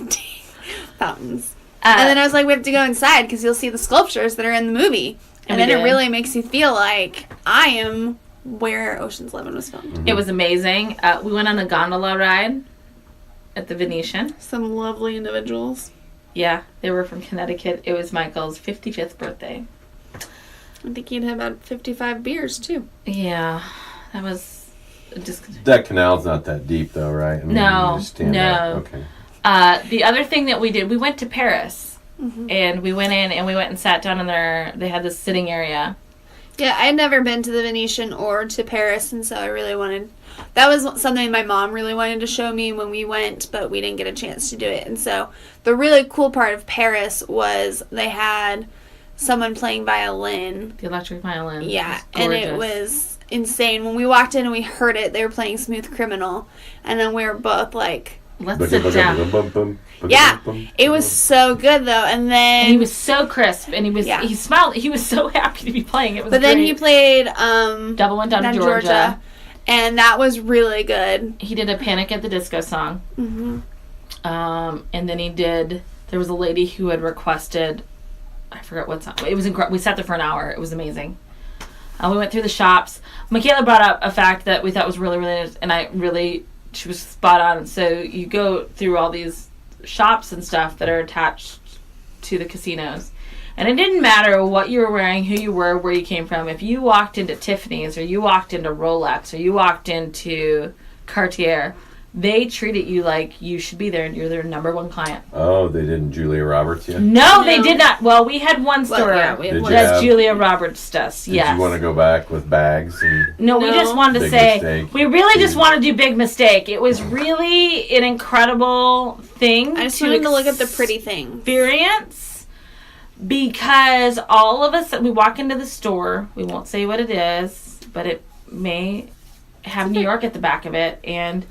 [SPEAKER 3] fountains. And then I was like, we have to go inside because you'll see the sculptures that are in the movie. And then it really makes you feel like I am where Ocean's 11 was filmed.
[SPEAKER 2] Mm-hmm.
[SPEAKER 1] It was amazing. We went on a gondola ride at the Venetian.
[SPEAKER 3] Some lovely individuals.
[SPEAKER 1] Yeah, they were from Connecticut. It was Michael's 55th birthday.
[SPEAKER 3] I think he'd had about 55 beers, too.
[SPEAKER 1] Yeah, that was just...
[SPEAKER 2] That canal's not that deep, though, right?
[SPEAKER 1] No,
[SPEAKER 2] you just stand
[SPEAKER 1] no.
[SPEAKER 2] out. Okay.
[SPEAKER 1] The other thing that we did, we went to Paris.
[SPEAKER 3] Mm-hmm.
[SPEAKER 1] And we went in and we went and sat down in they had this sitting area.
[SPEAKER 3] Yeah, I had never been to the Venetian or to Paris, and so I really wanted... That was something my mom really wanted to show me when we went, but we didn't get a chance to do it. And so the really cool part of Paris was they had someone playing violin.
[SPEAKER 1] The electric violin.
[SPEAKER 3] Yeah,
[SPEAKER 1] It was
[SPEAKER 3] and it
[SPEAKER 1] gorgeous.
[SPEAKER 3] was insane. When we walked in and we heard it, they were playing Smooth Criminal, and then we were both like...
[SPEAKER 1] Let's sit down.
[SPEAKER 3] Yeah, it was so good though, and then...
[SPEAKER 1] And he was so crisp, and
[SPEAKER 3] Yeah.
[SPEAKER 1] he smiled. He was so happy to be playing. It was
[SPEAKER 3] But then
[SPEAKER 1] great.
[SPEAKER 3] he played
[SPEAKER 1] Double Went Down to Georgia.
[SPEAKER 3] and that was really good.
[SPEAKER 1] He did a Panic at the Disco song.
[SPEAKER 3] Mm-hmm.
[SPEAKER 1] And then there was a lady who had requested, I forgot what song. It was we sat there for an hour. It was amazing. We went through the shops. Michaela brought up a fact that we thought was really, really nice, and she was spot on. So you go through all these shops and stuff that are attached to the casinos. And it didn't matter what you were wearing, who you were, where you came from. If you walked into Tiffany's or you walked into Rolex or you walked into Cartier, they treated you like you should be there and you're their number one client.
[SPEAKER 2] Oh, they didn't Julia Roberts yet?
[SPEAKER 1] No, they did not. Well, we had one store
[SPEAKER 3] we had one.
[SPEAKER 1] that Julia Roberts does.
[SPEAKER 2] Did
[SPEAKER 1] Yes.
[SPEAKER 2] you want to go back with bags?
[SPEAKER 1] No, we
[SPEAKER 3] No.
[SPEAKER 1] just wanted to
[SPEAKER 2] Big
[SPEAKER 1] say,
[SPEAKER 2] mistake.
[SPEAKER 1] we really just want to do Big Mistake. It was really an incredible thing
[SPEAKER 3] I just wanted to look at the pretty things.
[SPEAKER 1] experience because all of us, we walk into the store, we won't say what it is, but it may have New York at the back of it, and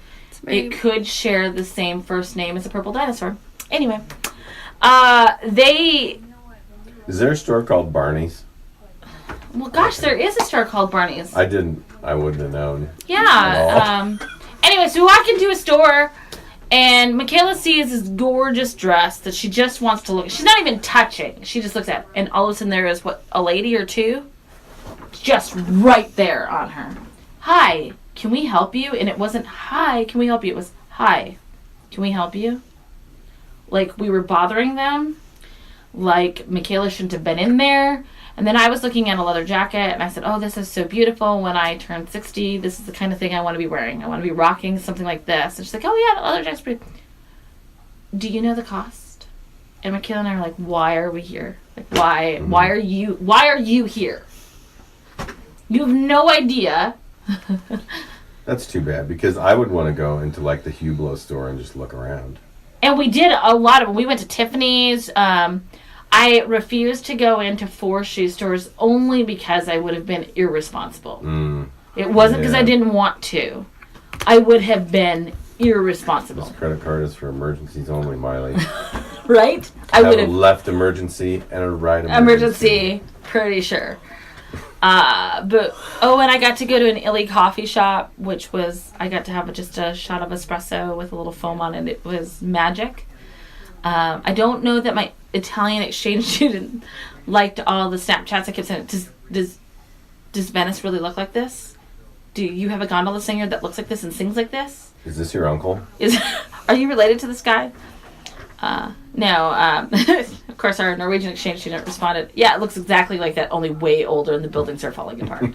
[SPEAKER 1] it could share the same first name as a purple dinosaur. Anyway,
[SPEAKER 2] Is there a store called Barney's?
[SPEAKER 1] well, gosh, there is a store called Barney's.
[SPEAKER 2] I wouldn't have known.
[SPEAKER 1] Yeah. Anyway, so we walk into a store, and Michaela sees this gorgeous dress that she just wants to look at. She's not even touching. She just looks at it. And all of a sudden there is, a lady or two? Just right there on her. Hi, can we help you? And it wasn't, hi, can we help you? It was, hi, can we help you? Like we were bothering them. Like Michaela shouldn't have been in there. And then I was looking at a leather jacket, and I said, oh, this is so beautiful. When I turn 60, this is the kind of thing I want to be wearing. I want to be rocking something like this. And she's like, oh, yeah, the leather jacket's pretty. Do you know the cost? And Michaela and I are like, why are we here? Like, why?
[SPEAKER 2] Mm-hmm.
[SPEAKER 1] Why are you here? You have no idea.
[SPEAKER 2] That's too bad, because I would want to go into like the Hublot store and just look around.
[SPEAKER 1] And we did a lot of them. We went to Tiffany's. I refused to go into 4 shoe stores only because I would have been irresponsible. It wasn't because I didn't want to. I would have been irresponsible.
[SPEAKER 2] This credit card is for emergencies only, Miley.
[SPEAKER 1] Right? I would have
[SPEAKER 2] left emergency and a right
[SPEAKER 1] emergency, pretty sure. And I got to go to an Illy coffee shop, which was, I got to have just a shot of espresso with a little foam on it. It was magic. I don't know that my Italian exchange student liked all the Snapchats I kept sending. Does Venice really look like this? Do you have a gondola singer that looks like this and sings like this?
[SPEAKER 2] Is this your uncle?
[SPEAKER 1] Are you related to this guy? No. Of course, our Norwegian exchange student responded, yeah, it looks exactly like that, only way older, and the buildings are falling apart.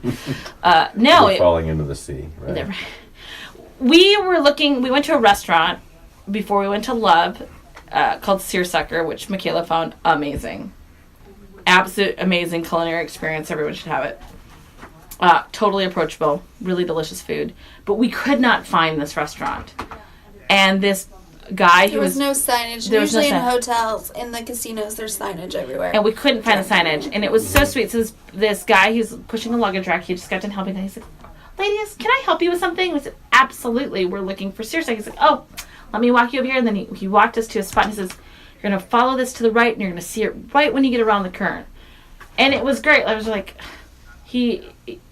[SPEAKER 2] Falling into the sea, right?
[SPEAKER 1] Never. We went to a restaurant before we went to Love called Seersucker, which Michaela found amazing. Absolute amazing culinary experience. Everyone should have it. Totally approachable, really delicious food. But we could not find this restaurant. And this guy
[SPEAKER 3] there was no signage. Usually in hotels, in the casinos, there's signage everywhere.
[SPEAKER 1] And we couldn't find the signage. And it was so sweet. So this guy, he's pushing a luggage rack. He just got done helping. He said, ladies, can I help you with something? We said, absolutely. We're looking for Seersucker. He's like, oh, let me walk you over here. And then he walked us to a spot and he says, you're going to follow this to the right and you're going to see it right when you get around the current. And it was great. I was like, he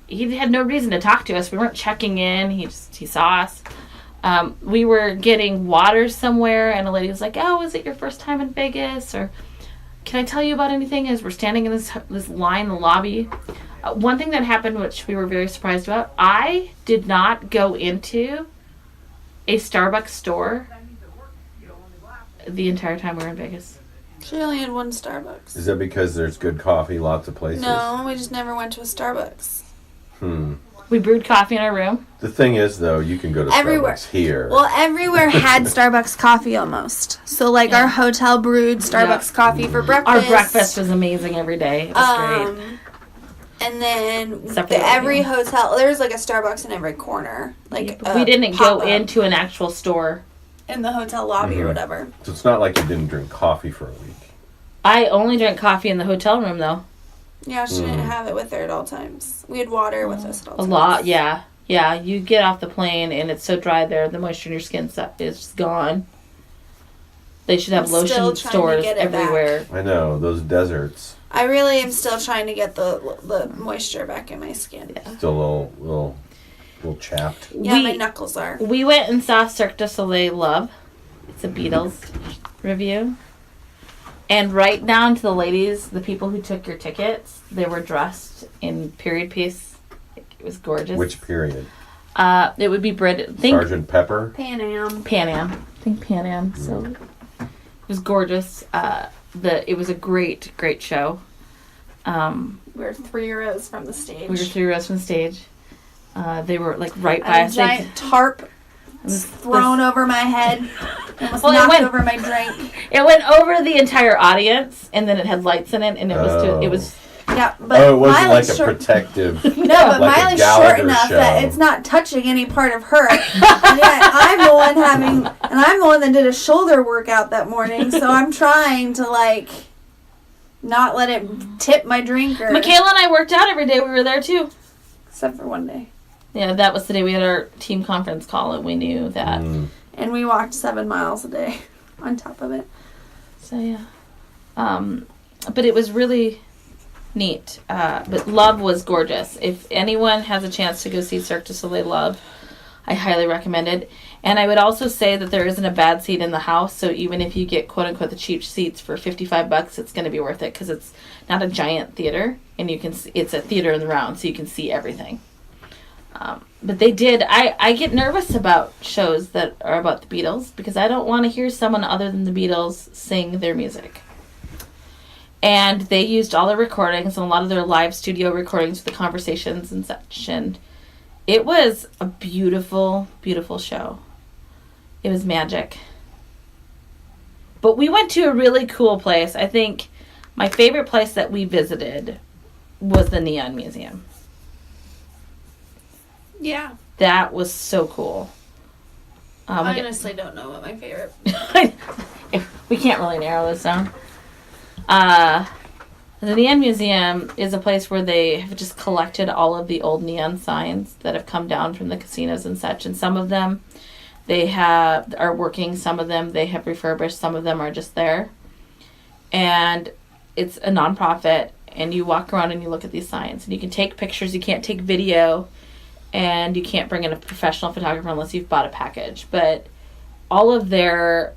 [SPEAKER 1] had no reason to talk to us. We weren't checking in. He saw us. We were getting water somewhere, and a lady was like, oh, is it your first time in Vegas? Or can I tell you about anything? As we're standing in this line in the lobby. One thing that happened, which we were very surprised about, I did not go into a Starbucks store the entire time we were in Vegas.
[SPEAKER 3] She only had one Starbucks.
[SPEAKER 2] Is that because there's good coffee, lots of places?
[SPEAKER 3] No, we just never went to a Starbucks.
[SPEAKER 1] We brewed coffee in our room.
[SPEAKER 2] The thing is, though, you can go to
[SPEAKER 3] everywhere.
[SPEAKER 2] Starbucks here.
[SPEAKER 3] Well, everywhere had Starbucks coffee almost. So, our hotel brewed Starbucks coffee for breakfast.
[SPEAKER 1] Our breakfast was amazing every day. It was great.
[SPEAKER 3] And then every hotel, there's a Starbucks in every corner.
[SPEAKER 1] We didn't go into an actual store.
[SPEAKER 3] In the hotel lobby or whatever.
[SPEAKER 2] So it's not like you didn't drink coffee for a week.
[SPEAKER 1] I only drank coffee in the hotel room, though.
[SPEAKER 3] Yeah, she didn't have it with her at all times. We had water with us at all times.
[SPEAKER 1] A lot, yeah. Yeah, you get off the plane and it's so dry there, the moisture in your skin is just gone. They should have lotion stores everywhere.
[SPEAKER 2] I know, those deserts.
[SPEAKER 3] I really am still trying to get the moisture back in my skin.
[SPEAKER 1] Yeah.
[SPEAKER 2] Still a little chapped.
[SPEAKER 3] Yeah, my knuckles are.
[SPEAKER 1] We went and saw Cirque du Soleil Love. It's a Beatles review. And right down to the ladies, the people who took your tickets, they were dressed in period piece. It was gorgeous.
[SPEAKER 2] Which period?
[SPEAKER 1] It would be
[SPEAKER 2] Sergeant Pepper?
[SPEAKER 3] Pan Am.
[SPEAKER 1] Think Pan Am. So it was gorgeous. It was a great, great show.
[SPEAKER 3] We were 3 rows from the stage.
[SPEAKER 1] They were right by us.
[SPEAKER 3] A giant tarp thrown over my head. Almost knocked over my drink.
[SPEAKER 1] It went over the entire audience, and then it had lights in it, and it was.
[SPEAKER 3] Yeah, but
[SPEAKER 2] it wasn't like a protective.
[SPEAKER 3] No, but Miley's short enough that it's not touching any part of her. And yet I'm the one that did a shoulder workout that morning, so I'm trying to not let it tip my drink.
[SPEAKER 1] Michaela and I worked out every day. We were there too,
[SPEAKER 3] except for one day.
[SPEAKER 1] Yeah, that was the day we had our team conference call, and we knew that.
[SPEAKER 3] And we walked 7 miles a day on top of it.
[SPEAKER 1] So, yeah. But it was really neat. But Love was gorgeous. If anyone has a chance to go see Cirque du Soleil Love, I highly recommend it. And I would also say that there isn't a bad seat in the house, so even if you get quote-unquote the cheap seats for $55, it's going to be worth it because it's not a giant theater, and you can see, it's a theater in the round, so you can see everything. But they did. I get nervous about shows that are about the Beatles because I don't want to hear someone other than the Beatles sing their music. And they used all their recordings and a lot of their live studio recordings for the conversations and such. And it was a beautiful, beautiful show. It was magic. But we went to a really cool place. I think my favorite place that we visited was the Neon Museum.
[SPEAKER 3] Yeah.
[SPEAKER 1] That was so cool.
[SPEAKER 3] I honestly don't know what my favorite...
[SPEAKER 1] We can't really narrow this down. The Neon Museum is a place where they have just collected all of the old neon signs that have come down from the casinos and such. And some of them are working, some of them they have refurbished, some of them are just there. And it's a nonprofit, and you walk around and you look at these signs. And you can take pictures, you can't take video, and you can't bring in a professional photographer unless you've bought a package. But all of their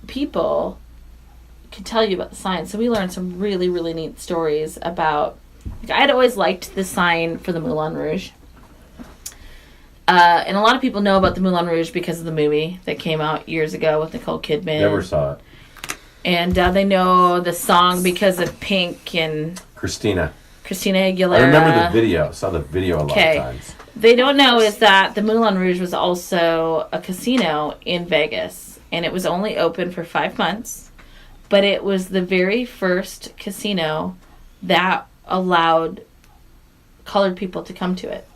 [SPEAKER 1] people could tell you about the sign. So we learned some really, really neat stories about... Like, I'd always liked the sign for the Moulin Rouge. And a lot of people know about the Moulin Rouge because of the movie that came out years ago with Nicole Kidman.
[SPEAKER 2] Never saw it.
[SPEAKER 1] And they know the song because of Pink and...
[SPEAKER 2] Christina
[SPEAKER 1] Aguilera.
[SPEAKER 2] I remember the video. Saw the video a lot of times.
[SPEAKER 1] They don't know is that the Moulin Rouge was also a casino in Vegas. And it was only open for 5 months. But it was the very first casino that allowed colored people to come to it.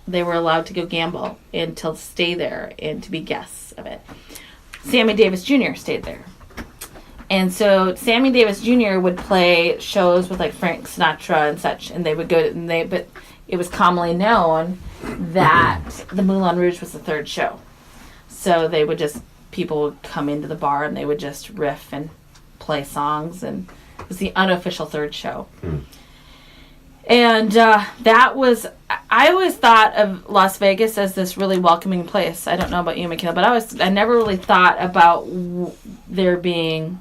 [SPEAKER 1] They were allowed to go gamble and to stay there and to be guests of it. Sammy Davis Jr. stayed there. And so Sammy Davis Jr. would play shows with like Frank Sinatra and such, and they would go to, but it was commonly known that the Moulin Rouge was the third show. So they would just, people would come into the bar and they would just riff and play songs, and it was the unofficial third show. And that was, I always thought of Las Vegas as this really welcoming place. I don't know about you, Michaela, but I never really thought about there being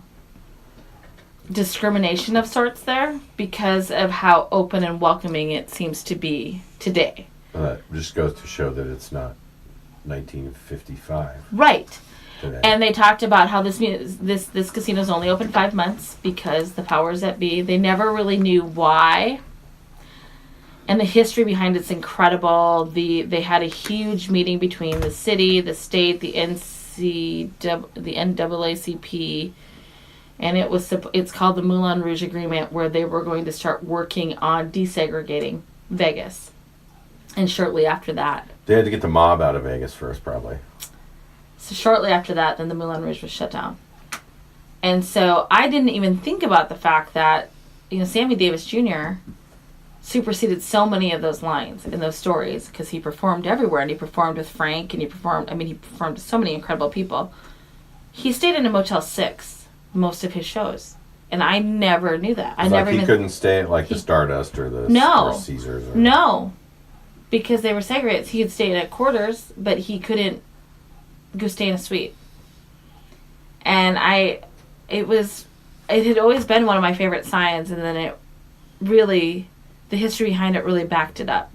[SPEAKER 1] discrimination of sorts there because of how open and welcoming it seems to be today.
[SPEAKER 2] That just goes to show that it's not 1955.
[SPEAKER 1] Right.
[SPEAKER 2] Today.
[SPEAKER 1] And they talked about how this casino's only open 5 months because the powers that be, they never really knew why. And the history behind it's incredible. They had a huge meeting between the city, the state, the NAACP, and it's called the Moulin Rouge Agreement, where they were going to start working on desegregating Vegas. And shortly after that,
[SPEAKER 2] they had to get the mob out of Vegas first, probably.
[SPEAKER 1] So shortly after that, then the Moulin Rouge was shut down. And so I didn't even think about the fact that, Sammy Davis Jr. superseded so many of those lines in those stories because he performed everywhere, and he performed with Frank, and he performed with so many incredible people. He stayed in a Motel 6 most of his shows, and I never knew that.
[SPEAKER 2] He couldn't stay at the Stardust or the or Caesars. Or...
[SPEAKER 1] No, because they were segregated. He could stay at quarters, but he couldn't go stay in a suite. And it had always been one of my favorite signs, and then the history behind it really backed it up.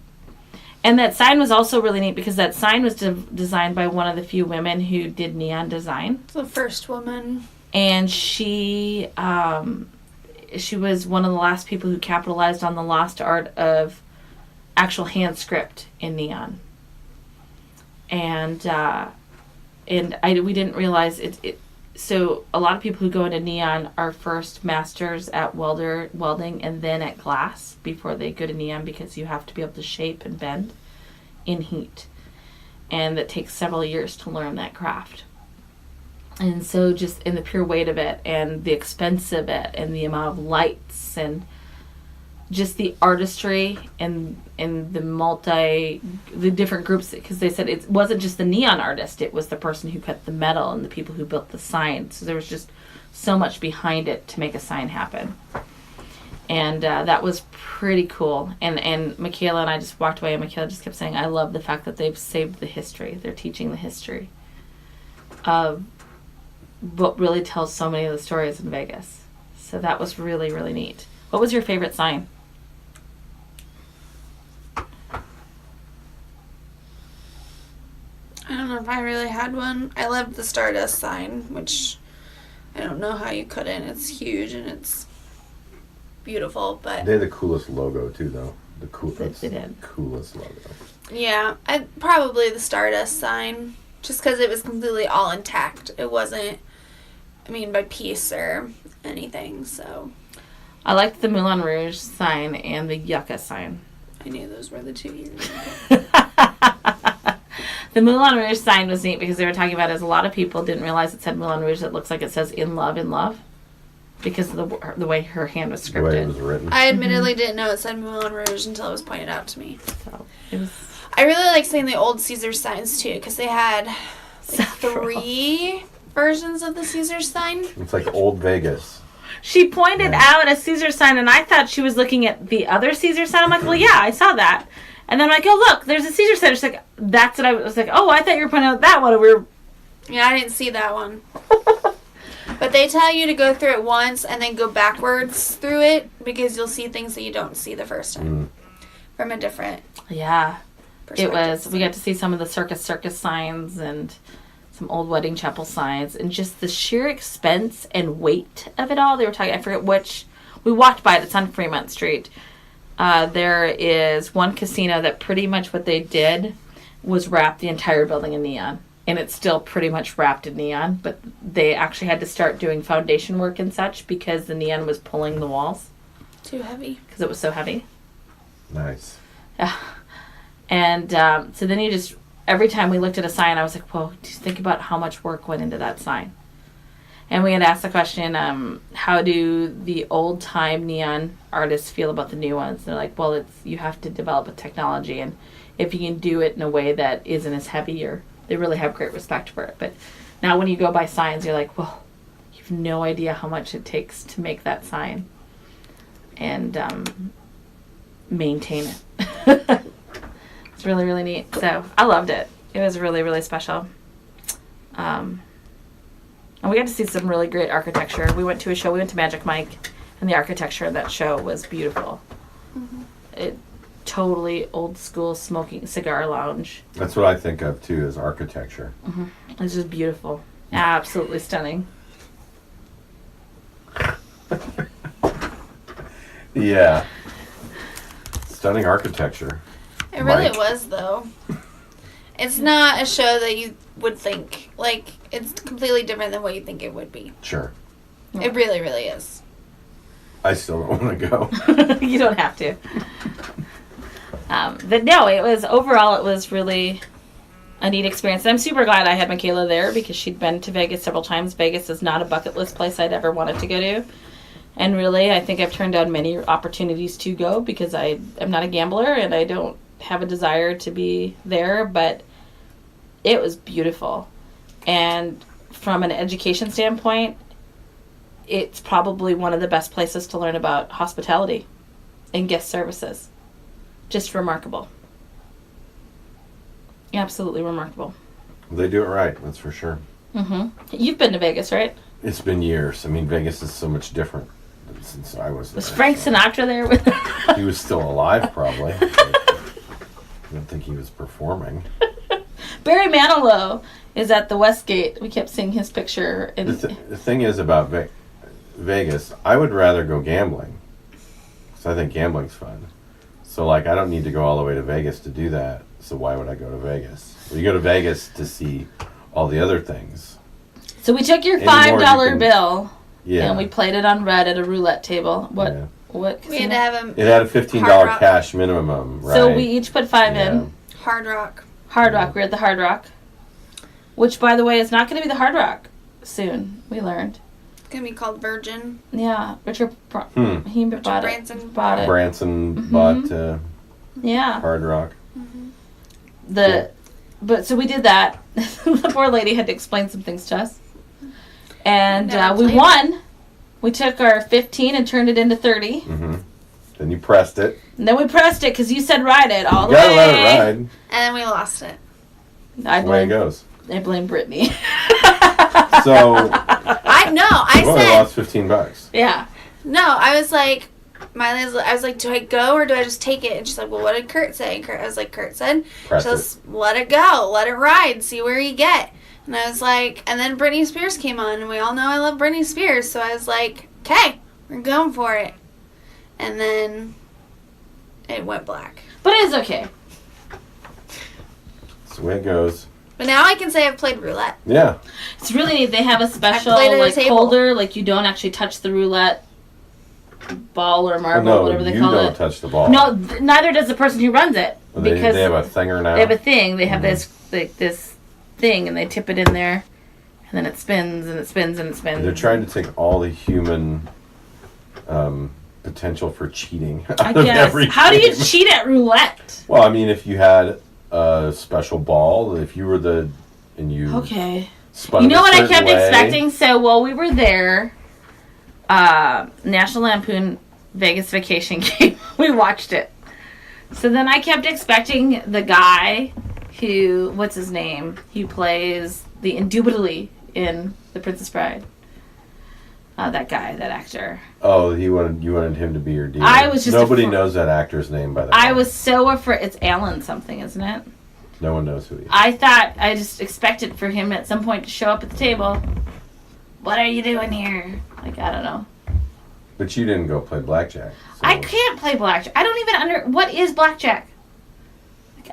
[SPEAKER 1] And that sign was also really neat because that sign was designed by one of the few women who did neon design.
[SPEAKER 3] The first woman.
[SPEAKER 1] And she was one of the last people who capitalized on the lost art of actual hand script in neon. And we didn't realize it. So a lot of people who go into neon are first masters at welding and then at glass before they go to neon, because you have to be able to shape and bend in heat. And it takes several years to learn that craft. And so just in the pure weight of it and the expense of it and the amount of lights and just the artistry and the different groups, because they said it wasn't just the neon artist, it was the person who cut the metal and the people who built the sign. So there was just so much behind it to make a sign happen. And that was pretty cool. And Michaela and I just walked away, and Michaela just kept saying, I love the fact that they've saved the history. They're teaching the history of what really tells so many of the stories in Vegas. So that was really, really neat. What was your favorite sign?
[SPEAKER 3] I don't know if I really had one. I loved the Stardust sign, which I don't know how you couldn't. It's huge and it's beautiful, but
[SPEAKER 2] they had the coolest logo too, though.
[SPEAKER 1] They did.
[SPEAKER 2] Coolest logo.
[SPEAKER 3] Yeah, probably the Stardust sign, just because it was completely all intact. It wasn't, by piece or anything. So
[SPEAKER 1] I liked the Moulin Rouge sign and the Yucca sign.
[SPEAKER 3] I knew those were the two you
[SPEAKER 1] The Moulin Rouge sign was neat because they were talking about, as a lot of people didn't realize it said Moulin Rouge, it looks like it says in love, in love. because of the way her hand was
[SPEAKER 2] The way it
[SPEAKER 1] scripted.
[SPEAKER 2] was written.
[SPEAKER 3] I admittedly didn't know it said Moulin Rouge until it was pointed out to me.
[SPEAKER 1] So it was
[SPEAKER 3] I really like seeing the old Caesar signs too, because they had
[SPEAKER 1] several.
[SPEAKER 3] 3 versions of the Caesar sign.
[SPEAKER 2] It's like old Vegas.
[SPEAKER 1] She pointed out a Caesar sign, and I thought she was looking at the other Caesar sign. I'm like, well, yeah, I saw that. And then I'm like, oh, look, there's a Caesar sign. She's like, that's what I was like, oh, I thought you were pointing out that one. And we were...
[SPEAKER 3] Yeah, I didn't see that one. But they tell you to go through it once and then go backwards through it because you'll see things that you don't see the first time from a different
[SPEAKER 1] Yeah. It was,
[SPEAKER 3] perspective.
[SPEAKER 1] we got to see some of the circus signs and some old wedding chapel signs and just the sheer expense and weight of it all. They were talking, I forget which, we walked by it, it's on Fremont Street. There is one casino that pretty much what they did was wrap the entire building in neon. And it's still pretty much wrapped in neon, but they actually had to start doing foundation work and such because the neon was pulling the walls
[SPEAKER 3] Too heavy.
[SPEAKER 1] because it was so heavy.
[SPEAKER 2] Nice.
[SPEAKER 1] Yeah. And so then you just, every time we looked at a sign, I was like, whoa, just think about how much work went into that sign. And we had asked the question, how do the old time neon artists feel about the new ones? They're like, well, you have to develop a technology, and if you can do it in a way that isn't as heavy, they really have great respect for it. But now when you go by signs, you're like, whoa, you have no idea how much it takes to make that sign and maintain it. It's really, really neat. So I loved it. It was really, really special. And we got to see some really great architecture. We went to a show. We went to Magic Mike, and the architecture of that show was beautiful.
[SPEAKER 3] Mm-hmm.
[SPEAKER 1] It totally old school smoking cigar lounge.
[SPEAKER 2] That's what I think of too, as architecture.
[SPEAKER 1] It was just beautiful. Absolutely stunning.
[SPEAKER 2] Yeah. Stunning architecture.
[SPEAKER 3] It really
[SPEAKER 2] Mike.
[SPEAKER 3] was, though. It's not a show that you would think. Like, it's completely different than what you think it would be.
[SPEAKER 2] Sure.
[SPEAKER 3] It really, really is.
[SPEAKER 2] I still don't want to go.
[SPEAKER 1] You don't have to. But no, it was really a neat experience. I'm super glad I had Michaela there because she'd been to Vegas several times. Vegas is not a bucket list place I'd ever wanted to go to. And really, I think I've turned down many opportunities to go because I am not a gambler and I don't have a desire to be there. But it was beautiful. And from an education standpoint, it's probably one of the best places to learn about hospitality and guest services. Just remarkable. Absolutely remarkable.
[SPEAKER 2] They do it right, that's for sure.
[SPEAKER 1] You've been to Vegas, right?
[SPEAKER 2] It's been years. I mean, Vegas is so much different since I was there.
[SPEAKER 1] Was Frank Sinatra there with
[SPEAKER 2] He was still alive, probably. I don't think he was performing.
[SPEAKER 1] Barry Manilow is at the Westgate. We kept seeing his picture.
[SPEAKER 2] The thing is about Vegas, I would rather go gambling. Because I think gambling's fun. So, like, I don't need to go all the way to Vegas to do that. So why would I go to Vegas? Well, you go to Vegas to see all the other things.
[SPEAKER 1] So we took your
[SPEAKER 2] Anymore,
[SPEAKER 1] $5 bill
[SPEAKER 2] Yeah.
[SPEAKER 1] and we played it on red at a roulette table. What?
[SPEAKER 2] Yeah.
[SPEAKER 1] What?
[SPEAKER 3] We had
[SPEAKER 1] casino?
[SPEAKER 3] to have
[SPEAKER 2] It had a $15
[SPEAKER 3] Hard Rock.
[SPEAKER 2] cash minimum, right?
[SPEAKER 1] So we each put $5 in.
[SPEAKER 3] Hard Rock.
[SPEAKER 1] Hard Rock. We're at the Hard Rock, which, by the way, is not going to be the Hard Rock soon. We learned.
[SPEAKER 3] It's going to be called Virgin.
[SPEAKER 1] Yeah, Richard. He bought
[SPEAKER 3] Branson
[SPEAKER 1] it. Bought it.
[SPEAKER 2] Branson bought
[SPEAKER 1] Yeah.
[SPEAKER 2] Hard Rock.
[SPEAKER 1] But so we did that. The poor lady had to explain some things to us, and
[SPEAKER 3] Never
[SPEAKER 1] we
[SPEAKER 3] played
[SPEAKER 1] won. We took our 15 and turned it into 30,
[SPEAKER 2] Then you pressed it.
[SPEAKER 1] and then we pressed it because you said ride it all
[SPEAKER 2] You
[SPEAKER 1] the
[SPEAKER 2] gotta
[SPEAKER 1] way.
[SPEAKER 2] let it ride.
[SPEAKER 3] And then we lost it.
[SPEAKER 1] I
[SPEAKER 2] That's the way it
[SPEAKER 1] blame.
[SPEAKER 2] goes.
[SPEAKER 1] I blame Brittany.
[SPEAKER 2] So,
[SPEAKER 3] I
[SPEAKER 2] you only
[SPEAKER 3] said,
[SPEAKER 2] lost $15.
[SPEAKER 1] Yeah.
[SPEAKER 3] no, I was like, I was like, do I go or do I just take it? And she's like, well, what did Kurt say? And I was like, Kurt said,
[SPEAKER 2] Press
[SPEAKER 3] just let it go, let it ride, see where you get. And I was like, and then Britney Spears came on, and we all know I love Britney Spears, so I was like, okay, we're going for it. And then it went black.
[SPEAKER 1] But it's okay.
[SPEAKER 2] That's the way it goes.
[SPEAKER 3] But now I can say I've played roulette.
[SPEAKER 2] Yeah.
[SPEAKER 1] It's really neat. They have a special
[SPEAKER 3] played at a
[SPEAKER 1] like
[SPEAKER 3] table.
[SPEAKER 1] holder, like you don't actually touch the roulette ball or marble,
[SPEAKER 2] no,
[SPEAKER 1] whatever they
[SPEAKER 2] you
[SPEAKER 1] call
[SPEAKER 2] don't
[SPEAKER 1] it.
[SPEAKER 2] touch the ball.
[SPEAKER 1] No, neither does the person who runs it.
[SPEAKER 2] Well, they
[SPEAKER 1] because
[SPEAKER 2] have a thinger now.
[SPEAKER 1] they have a thing. They have this thing, and they tip it in there, and then it spins and it spins and it spins.
[SPEAKER 2] They're trying to take all the human potential for cheating.
[SPEAKER 1] I
[SPEAKER 2] out of
[SPEAKER 1] guess.
[SPEAKER 2] every
[SPEAKER 1] How do you
[SPEAKER 2] game.
[SPEAKER 1] cheat at roulette?
[SPEAKER 2] Well, I mean, if you had a special ball, if you were and you
[SPEAKER 1] Okay.
[SPEAKER 2] spun
[SPEAKER 1] You
[SPEAKER 2] it
[SPEAKER 1] know
[SPEAKER 2] a
[SPEAKER 1] what I
[SPEAKER 2] certain
[SPEAKER 1] kept
[SPEAKER 2] way,
[SPEAKER 1] expecting? So while we were there, National Lampoon Vegas Vacation game, we watched it. So then I kept expecting the guy who, what's his name? He plays the Indubitably in The Princess Bride. That guy, that actor.
[SPEAKER 2] Oh, you wanted him to be your dealer.
[SPEAKER 1] I was just
[SPEAKER 2] Nobody knows that actor's name, by the way.
[SPEAKER 1] I was so afraid. It's Alan something, isn't it?
[SPEAKER 2] No one knows who he is.
[SPEAKER 1] I just expected for him at some point to show up at the table. What are you doing here? Like, I don't know.
[SPEAKER 2] But you didn't go play blackjack. So.
[SPEAKER 1] I can't play blackjack. I don't even what is blackjack?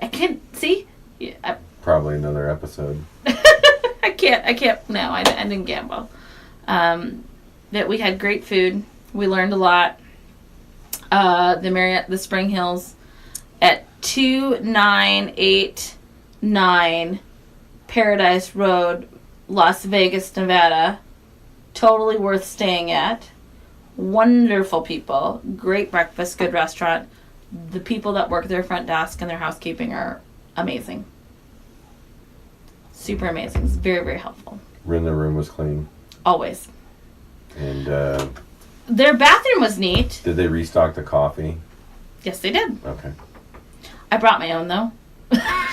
[SPEAKER 1] I can't see. Yeah,
[SPEAKER 2] Probably another episode.
[SPEAKER 1] I can't. No, I didn't gamble. That we had great food. We learned a lot. The Marriott, the Spring Hills, at 2989 Paradise Road, Las Vegas, Nevada. Totally worth staying at. Wonderful people. Great breakfast. Good restaurant. The people that work their front desk and their housekeeping are amazing. Super amazing. It's very, very helpful.
[SPEAKER 2] The room was clean.
[SPEAKER 1] Always.
[SPEAKER 2] And
[SPEAKER 1] their bathroom was neat.
[SPEAKER 2] did they restock the coffee?
[SPEAKER 1] Yes, they did.
[SPEAKER 2] Okay.
[SPEAKER 1] I brought my own, though.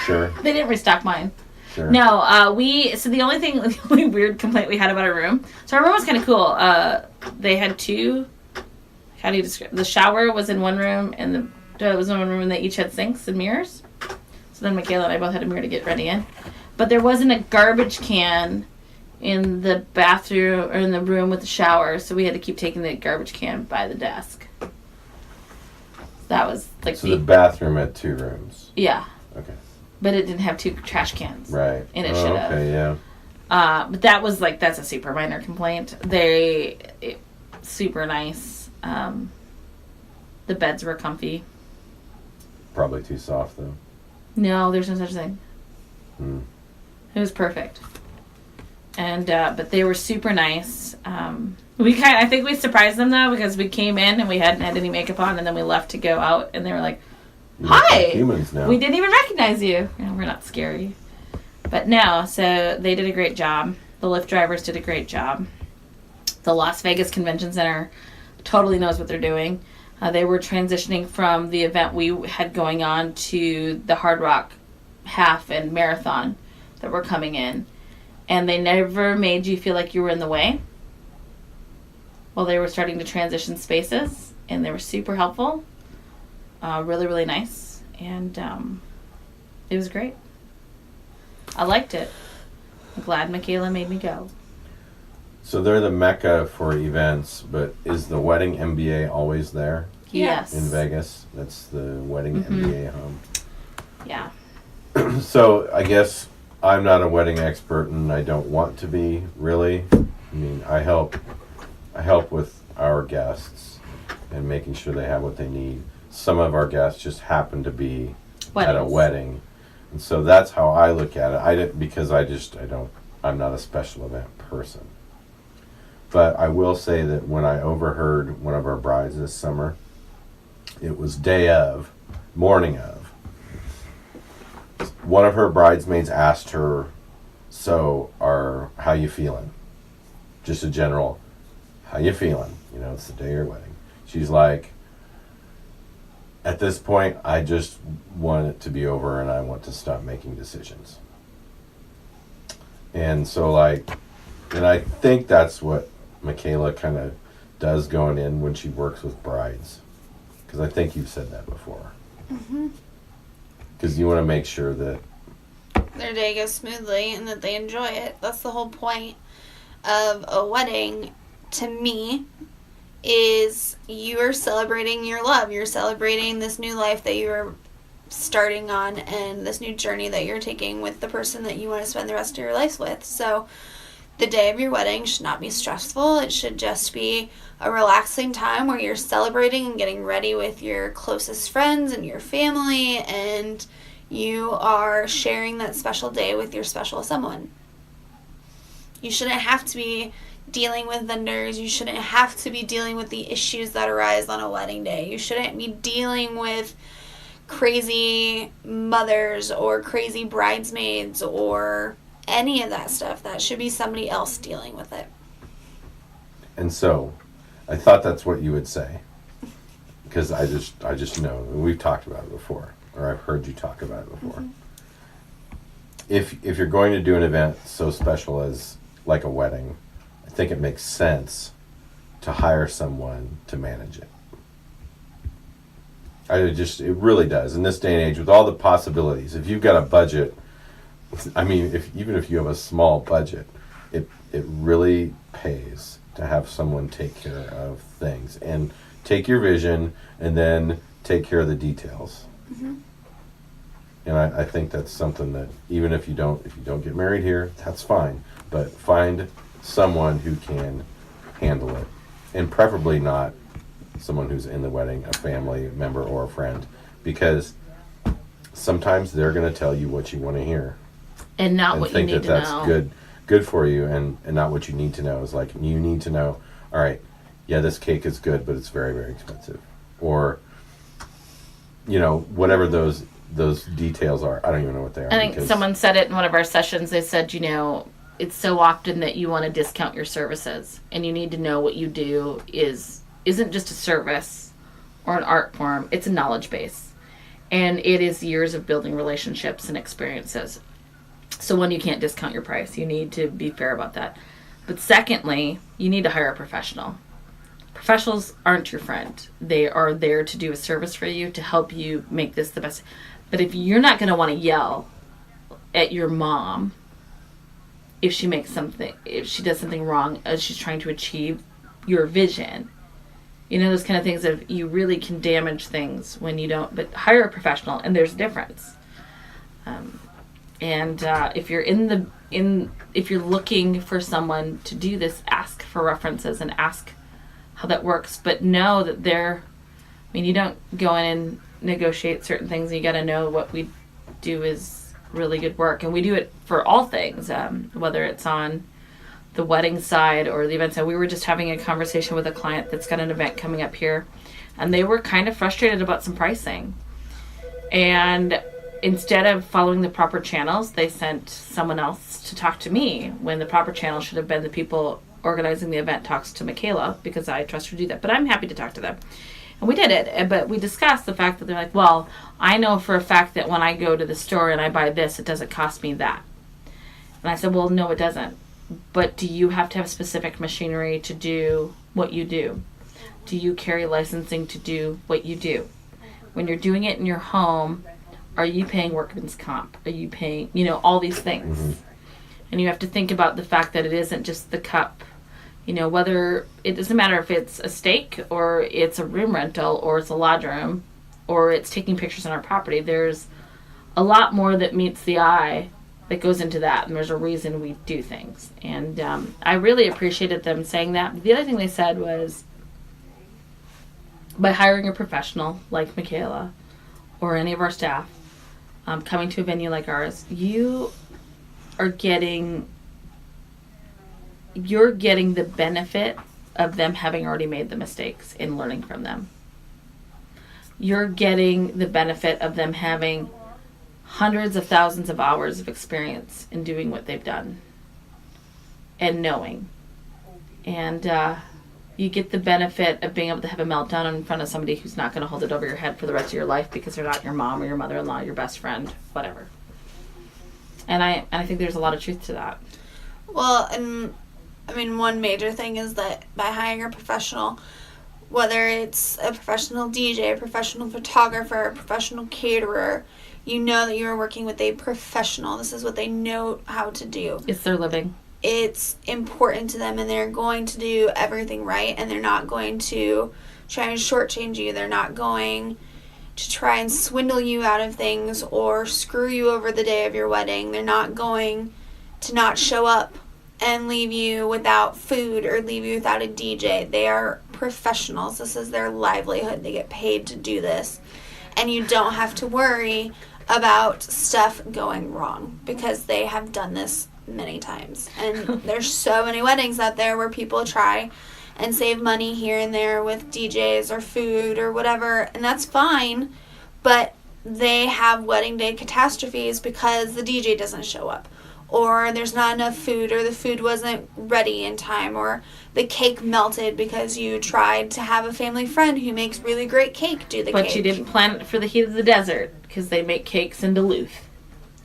[SPEAKER 2] Sure.
[SPEAKER 1] They didn't restock mine.
[SPEAKER 2] Sure.
[SPEAKER 1] No, so the only weird complaint we had about our room, so our room was kind of cool. They had two, how do you describe, the shower was in one room and the toilet was in one room, and they each had sinks and mirrors. So then Michaela and I both had a mirror to get ready in. But there wasn't a garbage can in the bathroom or in the room with the shower, so we had to keep taking the garbage can by the desk. That was like
[SPEAKER 2] So the bathroom had 2 rooms.
[SPEAKER 1] Yeah.
[SPEAKER 2] Okay.
[SPEAKER 1] But it didn't have 2 trash cans.
[SPEAKER 2] Right.
[SPEAKER 1] And it should have.
[SPEAKER 2] Okay, yeah.
[SPEAKER 1] But that was that's a super minor complaint. Super nice. The beds were comfy.
[SPEAKER 2] Probably too soft, though.
[SPEAKER 1] No, there's no such thing. It was perfect. And but they were super nice. I think we surprised them though, because we came in and we hadn't had any makeup on, and then we left to go out, and they were like, "Hi,
[SPEAKER 2] humans now."
[SPEAKER 1] We didn't even recognize you. We're not scary, but no. So they did a great job. The Lyft drivers did a great job. The Las Vegas Convention Center totally knows what they're doing. They were transitioning from the event we had going on to the Hard Rock half and marathon that were coming in. And they never made you feel like you were in the way while they were starting to transition spaces. And they were super helpful. Really, really nice. And it was great. I liked it. I'm glad Michaela made me go.
[SPEAKER 2] So they're the mecca for events, but is the wedding MBA always there?
[SPEAKER 1] Yes.
[SPEAKER 2] In Vegas? That's the wedding MBA home.
[SPEAKER 1] Yeah.
[SPEAKER 2] So I guess I'm not a wedding expert, and I don't want to be, really. I mean, I help with our guests and making sure they have what they need. Some of our guests just happen to be at a wedding. And so that's how I look at it. I'm not a special event person. But I will say that when I overheard one of our brides this summer, it was morning of, one of her bridesmaids asked her, "So, how you feeling?" Just a general, "How you feeling?" It's the day of your wedding. She's like, "At this point, I just want it to be over and I want to stop making decisions." And so, and I think that's what Michaela kind of does going in when she works with brides. Because I think you've said that before. Because you want to make sure that
[SPEAKER 3] their day goes smoothly and that they enjoy it. That's the whole point of a wedding, to me, is you are celebrating your love. You're celebrating this new life that you're starting on and this new journey that you're taking with the person that you want to spend the rest of your life with. So the day of your wedding should not be stressful. It should just be a relaxing time where you're celebrating and getting ready with your closest friends and your family, and you are sharing that special day with your special someone. You shouldn't have to be dealing with vendors. You shouldn't have to be dealing with the issues that arise on a wedding day. You shouldn't be dealing with crazy mothers or crazy bridesmaids or any of that stuff. That should be somebody else dealing with it.
[SPEAKER 4] And so, I thought that's what you would say, because I just know we've talked about it before, or I've heard you talk about it before.
[SPEAKER 3] Mm-hmm.
[SPEAKER 4] If you're going to do an event so special as like a wedding, I think it makes sense to hire someone to manage it. It really does in this day and age with all the possibilities. If you've got a budget, I mean, even if you have a small budget, it really pays to have someone take care of things and take your vision and then take care of the details.
[SPEAKER 3] Mm-hmm.
[SPEAKER 4] And I think that's something that even if you don't get married here, that's fine. But find someone who can handle it, and preferably not someone who's in the wedding, a family member or a friend, because sometimes they're going to tell you what you want to hear
[SPEAKER 1] And not
[SPEAKER 4] and
[SPEAKER 1] what you
[SPEAKER 4] think
[SPEAKER 1] need to
[SPEAKER 4] that's
[SPEAKER 1] know.
[SPEAKER 4] good for you, and not what you need to know. Is like, you need to know, all right, yeah, this cake is good, but it's very, very expensive, or whatever those details are. I don't even know what they are.
[SPEAKER 1] I think someone said it in one of our sessions. They said, it's so often that you want to discount your services, and you need to know what you do isn't just a service or an art form. It's a knowledge base, and it is years of building relationships and experiences. So one, you can't discount your price. You need to be fair about that. But secondly, you need to hire a professional. Professionals aren't your friend. They are there to do a service for you, to help you make this the best. But if you're not going to want to yell at your mom if she does something wrong as she's trying to achieve your vision, those kind of things of you really can damage things when you don't. But hire a professional, and there's a difference. If you're looking for someone to do this, ask for references and ask how that works. But know that you don't go in and negotiate certain things. You got to know what we do is really good work, and we do it for all things, whether it's on the wedding side or the event side. We were just having a conversation with a client that's got an event coming up here, and they were kind of frustrated about some pricing, and instead of following the proper channels, they sent someone else to talk to me, when the proper channel should have been the people organizing the event talks to Michaela, because I trust her to do that. But I'm happy to talk to them. And we did it, but we discussed the fact that they're like, well, I know for a fact that when I go to the store and I buy this, it doesn't cost me that. And I said, well, no, it doesn't. But do you have to have specific machinery to do what you do? Do you carry licensing to do what you do? When you're doing it in your home, are you paying workman's comp? Are you paying, all these things? Mm-hmm. And you have to think about the fact that it isn't just the cup. Whether it doesn't matter if it's a steak or it's a room rental or it's a lodge room or it's taking pictures on our property. There's a lot more that meets the eye that goes into that, and there's a reason we do things. And I really appreciated them saying that. The other thing they said was, by hiring a professional like Michaela or any of our staff coming to a venue like ours, you're getting the benefit of them having already made the mistakes and learning from them. You're getting the benefit of them having hundreds of thousands of hours of experience in doing what they've done and knowing. And you get the benefit of being able to have a meltdown in front of somebody who's not going to hold it over your head for the rest of your life because they're not your mom or your mother-in-law, your best friend, whatever. And I think there's a lot of truth to that.
[SPEAKER 3] Well, and one major thing is that by hiring a professional, whether it's a professional DJ, a professional photographer, a professional caterer, you know that you are working with a professional. This is what they know how to do.
[SPEAKER 1] It's their living.
[SPEAKER 3] It's important to them, and they're going to do everything right, and they're not going to try and shortchange you. They're not going to try and swindle you out of things or screw you over the day of your wedding. They're not going to not show up and leave you without food or leave you without a DJ. They are professionals. This is their livelihood. They get paid to do this. And you don't have to worry about stuff going wrong because they have done this many times. And there's so many weddings out there where people try and save money here and there with DJs or food or whatever, and that's fine, but they have wedding day catastrophes because the DJ doesn't show up, or there's not enough food, or the food wasn't ready in time, or the cake melted because you tried to have a family friend who makes really great cake do the cake.
[SPEAKER 1] But you didn't plan it for the heat of the desert, because they make cakes in Duluth.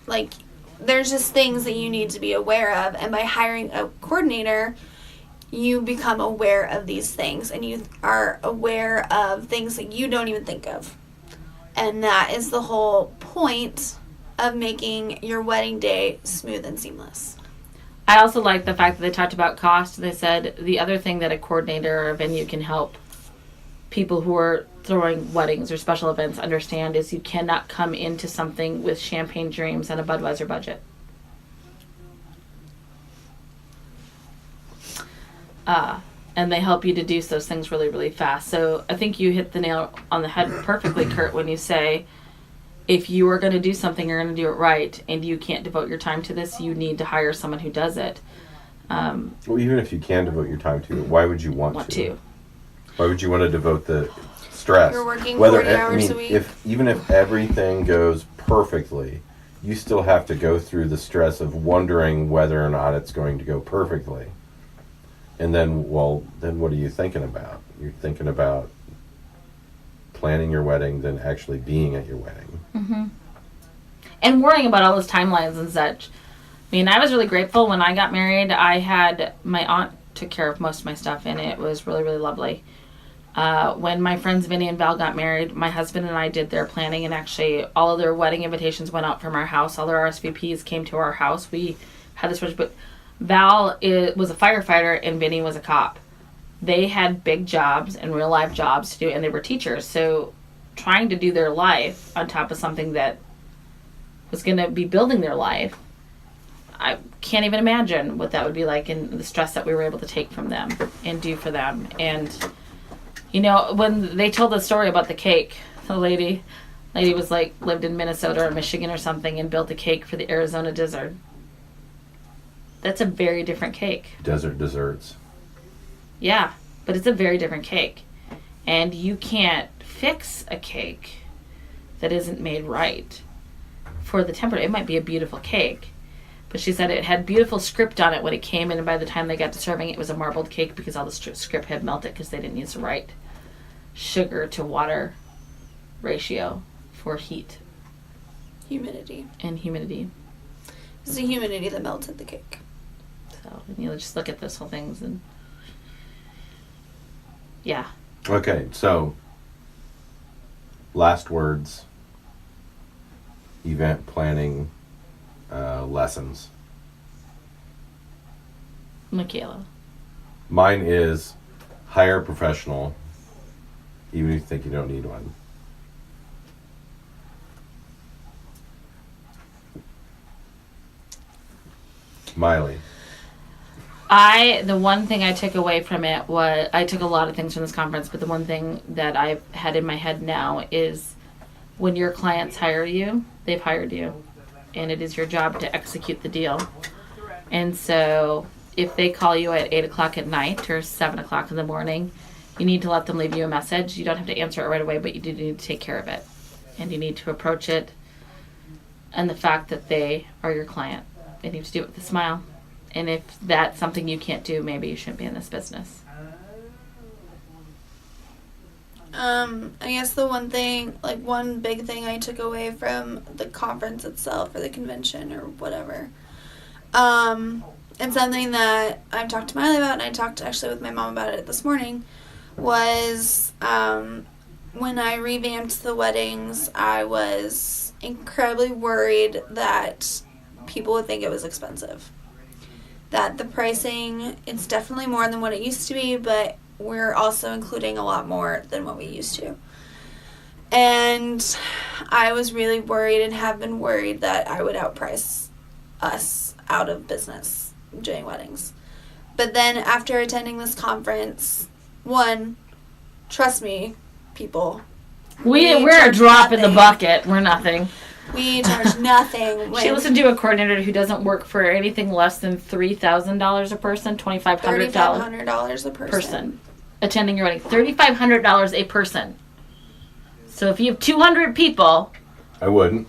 [SPEAKER 3] Like, there's just things that you need to be aware of, and by hiring a coordinator, you become aware of these things, and you are aware of things that you don't even think of. And that is the whole point of making your wedding day smooth and seamless.
[SPEAKER 1] I also like the fact that they talked about cost. They said the other thing that a coordinator or a venue can help people who are throwing weddings or special events understand is you cannot come into something with champagne dreams and a Budweiser budget. And they help you deduce those things really, really fast. So I think you hit the nail on the head perfectly, Kurt, when you say if you are going to do something, you're going to do it right, and you can't devote your time to this, you need to hire someone who does it.
[SPEAKER 4] Well, even if you can devote your time to it, why would you want to? Why would you want to devote the stress?
[SPEAKER 3] You're working 40 hours a week.
[SPEAKER 4] Even if everything goes perfectly, you still have to go through the stress of wondering whether or not it's going to go perfectly. And then what are you thinking about? You're thinking about planning your wedding than actually being at your wedding.
[SPEAKER 1] Mm-hmm. And worrying about all those timelines and such. I mean, I was really grateful when I got married. I had my aunt took care of most of my stuff, and it was really, really lovely. When my friends Vinny and Val got married, my husband and I did their planning, and actually all of their wedding invitations went out from our house. All their RSVPs came to our house. We had this, but Val was a firefighter and Vinny was a cop. They had big jobs and real life jobs to do, and they were teachers. So trying to do their life on top of something that was going to be building their life, I can't even imagine what that would be like, and the stress that we were able to take from them and do for them. And, you know, when they told the story about the cake, the lady was like, lived in Minnesota or Michigan or something and built a cake for the Arizona desert. That's a very different cake.
[SPEAKER 4] Desert desserts.
[SPEAKER 1] Yeah, but it's a very different cake. And you can't fix a cake that isn't made right for the temperature. It might be a beautiful cake, but she said it had beautiful script on it when it came in, and by the time they got to serving it was a marbled cake because all the script had melted because they didn't use the right sugar to water ratio for heat.
[SPEAKER 3] Humidity.
[SPEAKER 1] And humidity.
[SPEAKER 3] It's the humidity that melted the cake.
[SPEAKER 1] So, you know, just look at those whole things and yeah.
[SPEAKER 4] Okay, so last words, event planning lessons.
[SPEAKER 1] Michaela.
[SPEAKER 4] Mine is hire a professional, even if you think you don't need one. Miley.
[SPEAKER 1] The one thing I took away from it was, I took a lot of things from this conference, but the one thing that I've had in my head now is when your clients hire you, they've hired you, and it is your job to execute the deal. And so if they call you at 8 o'clock at night or 7 o'clock in the morning, you need to let them leave you a message. You don't have to answer it right away, but you do need to take care of it. And you need to approach it and the fact that they are your client. They need to do it with a smile. And if that's something you can't do, maybe you shouldn't be in this business.
[SPEAKER 3] I guess the one big thing I took away from the conference itself or the convention or whatever, and something that I've talked to Miley about, and I talked actually with my mom about it this morning, was when I revamped the weddings, I was incredibly worried that people would think it was expensive. That the pricing, it's definitely more than what it used to be, but we're also including a lot more than what we used to. And I was really worried and have been worried that I would outprice us out of business doing weddings. But then after attending this conference, one, trust me, people.
[SPEAKER 1] We're a drop in the bucket. We're nothing.
[SPEAKER 3] We charge nothing.
[SPEAKER 1] She listened to a coordinator who doesn't work for anything less than $3,000 a person,
[SPEAKER 3] $3,500 a person.
[SPEAKER 1] Attending your wedding. $3,500 a person. So if you have 200 people,
[SPEAKER 4] I wouldn't.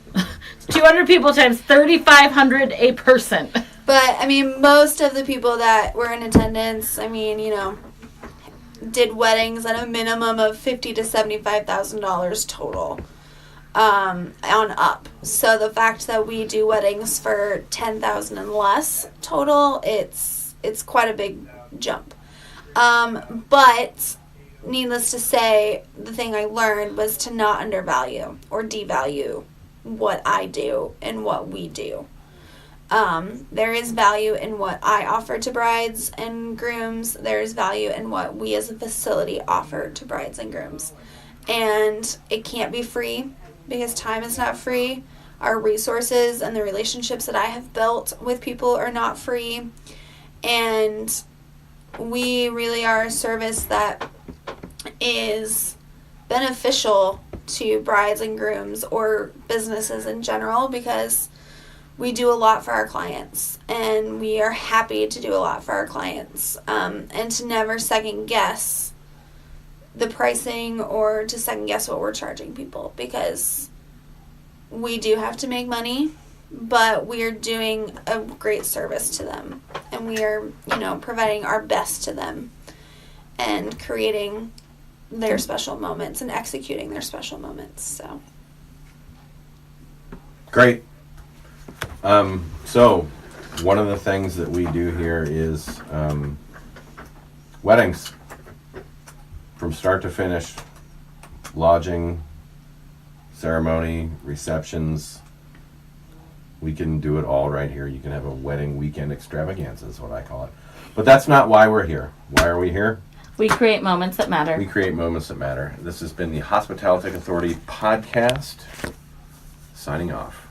[SPEAKER 1] 200 people times $3,500 a person.
[SPEAKER 3] But, I mean, most of the people that were in attendance, did weddings at a minimum of $50,000 to $75,000 total on up. So the fact that we do weddings for $10,000 and less total, it's quite a big jump. But needless to say, the thing I learned was to not undervalue or devalue what I do and what we do. There is value in what I offer to brides and grooms. There is value in what we as a facility offer to brides and grooms. And it can't be free because time is not free. Our resources and the relationships that I have built with people are not free. And we really are a service that is beneficial to brides and grooms or businesses in general because we do a lot for our clients and we are happy to do a lot for our clients, and to never second guess the pricing or to second guess what we're charging people because we do have to make money, but we are doing a great service to them and we are, providing our best to them and creating their special moments and executing their special moments. So
[SPEAKER 4] Great. So one of the things that we do here is weddings from start to finish, lodging, ceremony, receptions. We can do it all right here. You can have a wedding weekend extravaganza is what I call it. But that's not why we're here. Why are we here?
[SPEAKER 1] We create moments that matter.
[SPEAKER 4] We create moments that matter. This has been the Hospitality Authority podcast. Signing off.